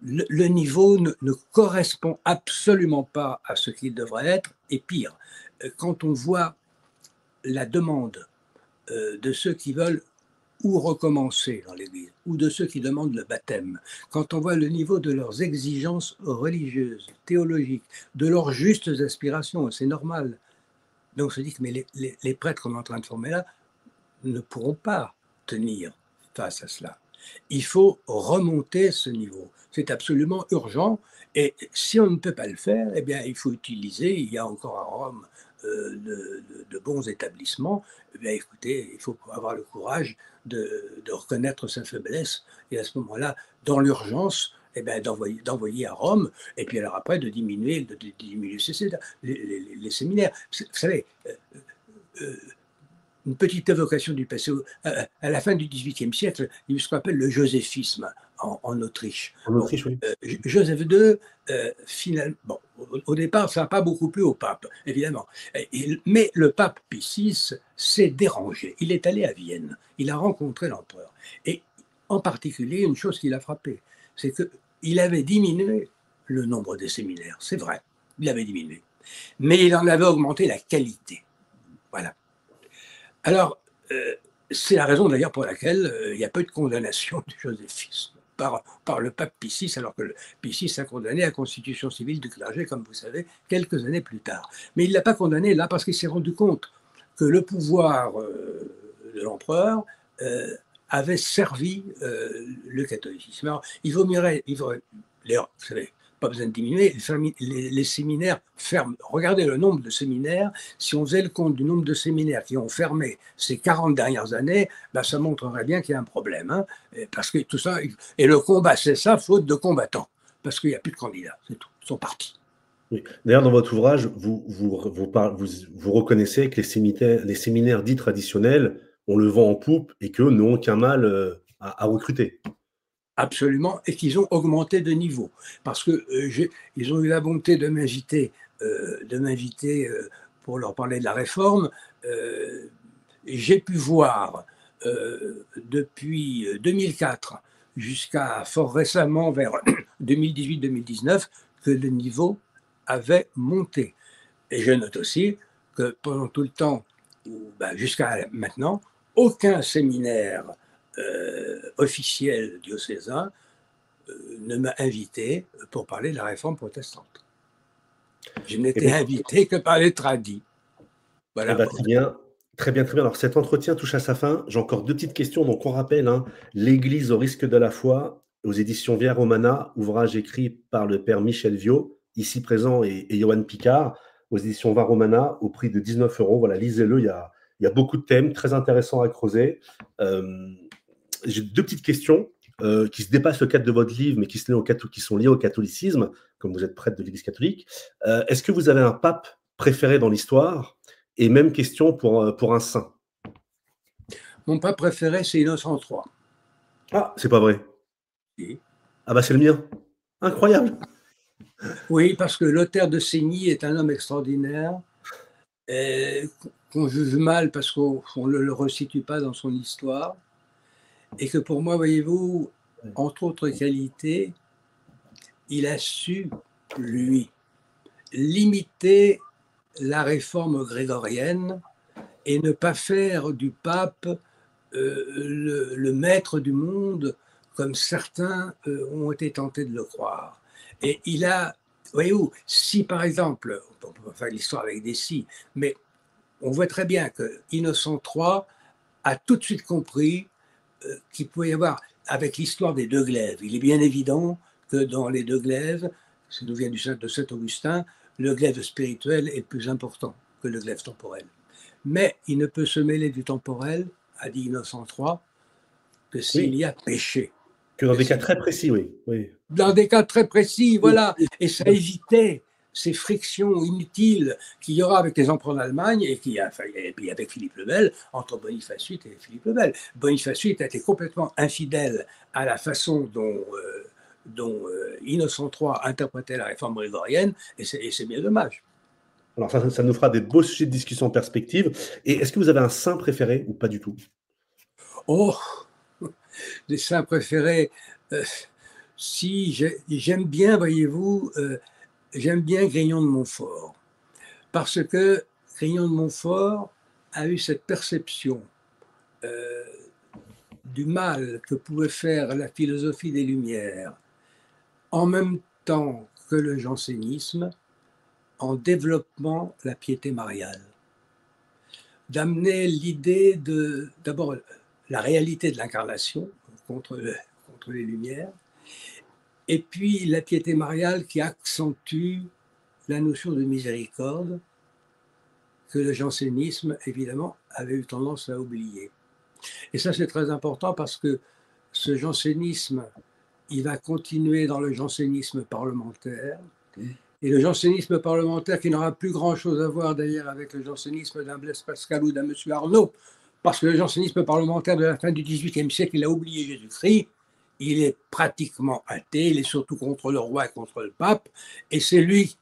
Le niveau ne correspond absolument pas à ce qu'il devrait être, et pire, quand on voit la demande de ceux qui veulent ou recommencer dans l'Église, ou de ceux qui demandent le baptême, quand on voit le niveau de leurs exigences religieuses, théologiques, de leurs justes aspirations, c'est normal. Donc on se dit que mais les prêtres qu'on est en train de former là ne pourront pas tenir face à cela. Il faut remonter ce niveau. C'est absolument urgent. Et si on ne peut pas le faire, eh bien, il faut utiliser, il y a encore à Rome de bons établissements. Eh bien, écoutez, il faut avoir le courage de reconnaître sa faiblesse. Et à ce moment-là, dans l'urgence, eh bien, d'envoyer à Rome, et puis alors après de diminuer les séminaires. Vous savez, une petite évocation du passé. À la fin du XVIIIe siècle, il y a ce qu'on appelle le joséphisme en Autriche. En Autriche, oui. Joseph II, finalement, bon, au départ, ça n'a pas beaucoup plu au pape, évidemment. Mais le pape Pie VI s'est dérangé. Il est allé à Vienne. Il a rencontré l'empereur. Et en particulier, une chose qui l'a frappé, c'est qu'il avait diminué le nombre des séminaires. C'est vrai, il avait diminué. Mais il en avait augmenté la qualité. Voilà. Alors, C'est la raison d'ailleurs pour laquelle il y a peu de condamnation du joséphisme par le pape Pie VI, alors que le Pie VI a condamné la constitution civile du clergé, comme vous savez, quelques années plus tard. Mais il ne l'a pas condamné là parce qu'il s'est rendu compte que le pouvoir de l'empereur avait servi le catholicisme. Alors, d'ailleurs, vous savez, pas besoin de diminuer, les séminaires ferment. Regardez le nombre de séminaires. Si on faisait le compte du nombre de séminaires qui ont fermé ces 40 dernières années, ben ça montrerait bien qu'il y a un problème. Hein, parce que tout ça, et le combat, c'est ça, faute de combattants. Parce qu'il n'y a plus de candidats, c'est tout. Ils sont partis. Oui. D'ailleurs, dans votre ouvrage, vous reconnaissez que les séminaires dits traditionnels, on le vend en poupe et qu'eux n'ont aucun mal à recruter. Absolument, et qu'ils ont augmenté de niveau. Parce que ils ont eu la bonté de m'inviter pour leur parler de la réforme. J'ai pu voir depuis 2004 jusqu'à fort récemment, vers 2018-2019, que le niveau avait monté. Et je note aussi que pendant tout le temps, jusqu'à maintenant, aucun séminaire officiel diocésain ne m'a invité pour parler de la réforme protestante. Je n'étais invité que par les tradis. Voilà. Très bien. Très bien, très bien. Alors cet entretien touche à sa fin. J'ai encore deux petites questions. Donc on rappelle, hein, L'Église au risque de la foi, aux éditions Via Romana, ouvrage écrit par le père Michel Viau, ici présent, et Johan Picard, aux éditions Via Romana, au prix de 19 €. Voilà, lisez-le. Il y a beaucoup de thèmes très intéressants à creuser. J'ai deux petites questions qui se dépassent le cadre de votre livre, mais qui sont liées au catholicisme, comme vous êtes prêtre de l'Église catholique. Est-ce que vous avez un pape préféré dans l'histoire? Et même question pour un saint. Mon pape préféré, c'est Innocent III. Ah, c'est pas vrai. Oui. Ah bah c'est le mien. Incroyable. Oui, parce que Lothaire de Segny est un homme extraordinaire, qu'on juge mal parce qu'on ne le resitue pas dans son histoire, et que pour moi, voyez-vous, entre autres qualités, il a su, lui, limiter la réforme grégorienne et ne pas faire du pape le maître du monde comme certains ont été tentés de le croire. Et il a, voyez-vous, si par exemple, on peut faire l'histoire avec des si, mais on voit très bien que Innocent III a tout de suite compris qu'il pouvait y avoir, avec l'histoire des deux glaives, il est bien évident que dans les deux glaives, ça nous vient de Saint Augustin, le glaive spirituel est plus important que le glaive temporel. Mais il ne peut se mêler du temporel, a dit Innocent III, que s'il y a péché. Que dans des cas très précis, oui. Dans des cas très précis, voilà. Et ça évitait ces frictions inutiles qu'il y aura avec les empereurs d'Allemagne et puis avec Philippe le Bel, entre Boniface VIII et Philippe le Bel. Boniface VIII a été complètement infidèle à la façon dont Innocent III interprétait la réforme grégorienne, et c'est bien dommage. Alors ça nous fera des beaux sujets de discussion en perspective. Et est-ce que vous avez un saint préféré ou pas du tout? Oh, des saints préférés. Si j'aime bien, voyez-vous, j'aime bien Grignon de Montfort, parce que Grignon de Montfort a eu cette perception du mal que pouvait faire la philosophie des Lumières, en même temps que le jansénisme, en développant la piété mariale. D'amener l'idée d'abord, la réalité de l'incarnation contre les Lumières, et puis la piété mariale qui accentue la notion de miséricorde que le jansénisme, évidemment, avait eu tendance à oublier. Et ça, c'est très important parce que ce jansénisme, il va continuer dans le jansénisme parlementaire. Et le jansénisme parlementaire qui n'aura plus grand-chose à voir d'ailleurs avec le jansénisme d'un Blaise Pascal ou d'un M. Arnaud, parce que le jansénisme parlementaire de la fin du XVIIIe siècle, il a oublié Jésus-Christ, il est pratiquement athée, il est surtout contre le roi et contre le pape, et c'est lui,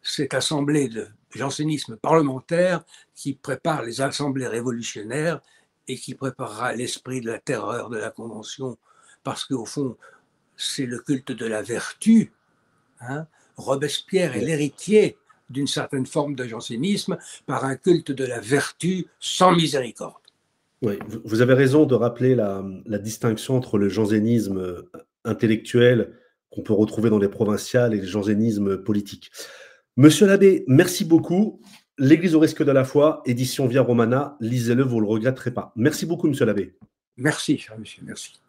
cette assemblée de jansénisme parlementaire, qui prépare les assemblées révolutionnaires et qui préparera l'esprit de la terreur de la Convention, parce qu'au fond, c'est le culte de la vertu. Hein. Robespierre est l'héritier d'une certaine forme de jansénisme par un culte de la vertu sans miséricorde. Oui, vous avez raison de rappeler la distinction entre le jansénisme intellectuel qu'on peut retrouver dans les provinciales et le jansénisme politique. Monsieur l'abbé, merci beaucoup. L'Église au risque de la foi, édition Via Romana, lisez-le, vous ne le regretterez pas. Merci beaucoup, monsieur l'abbé. Merci, cher monsieur, merci.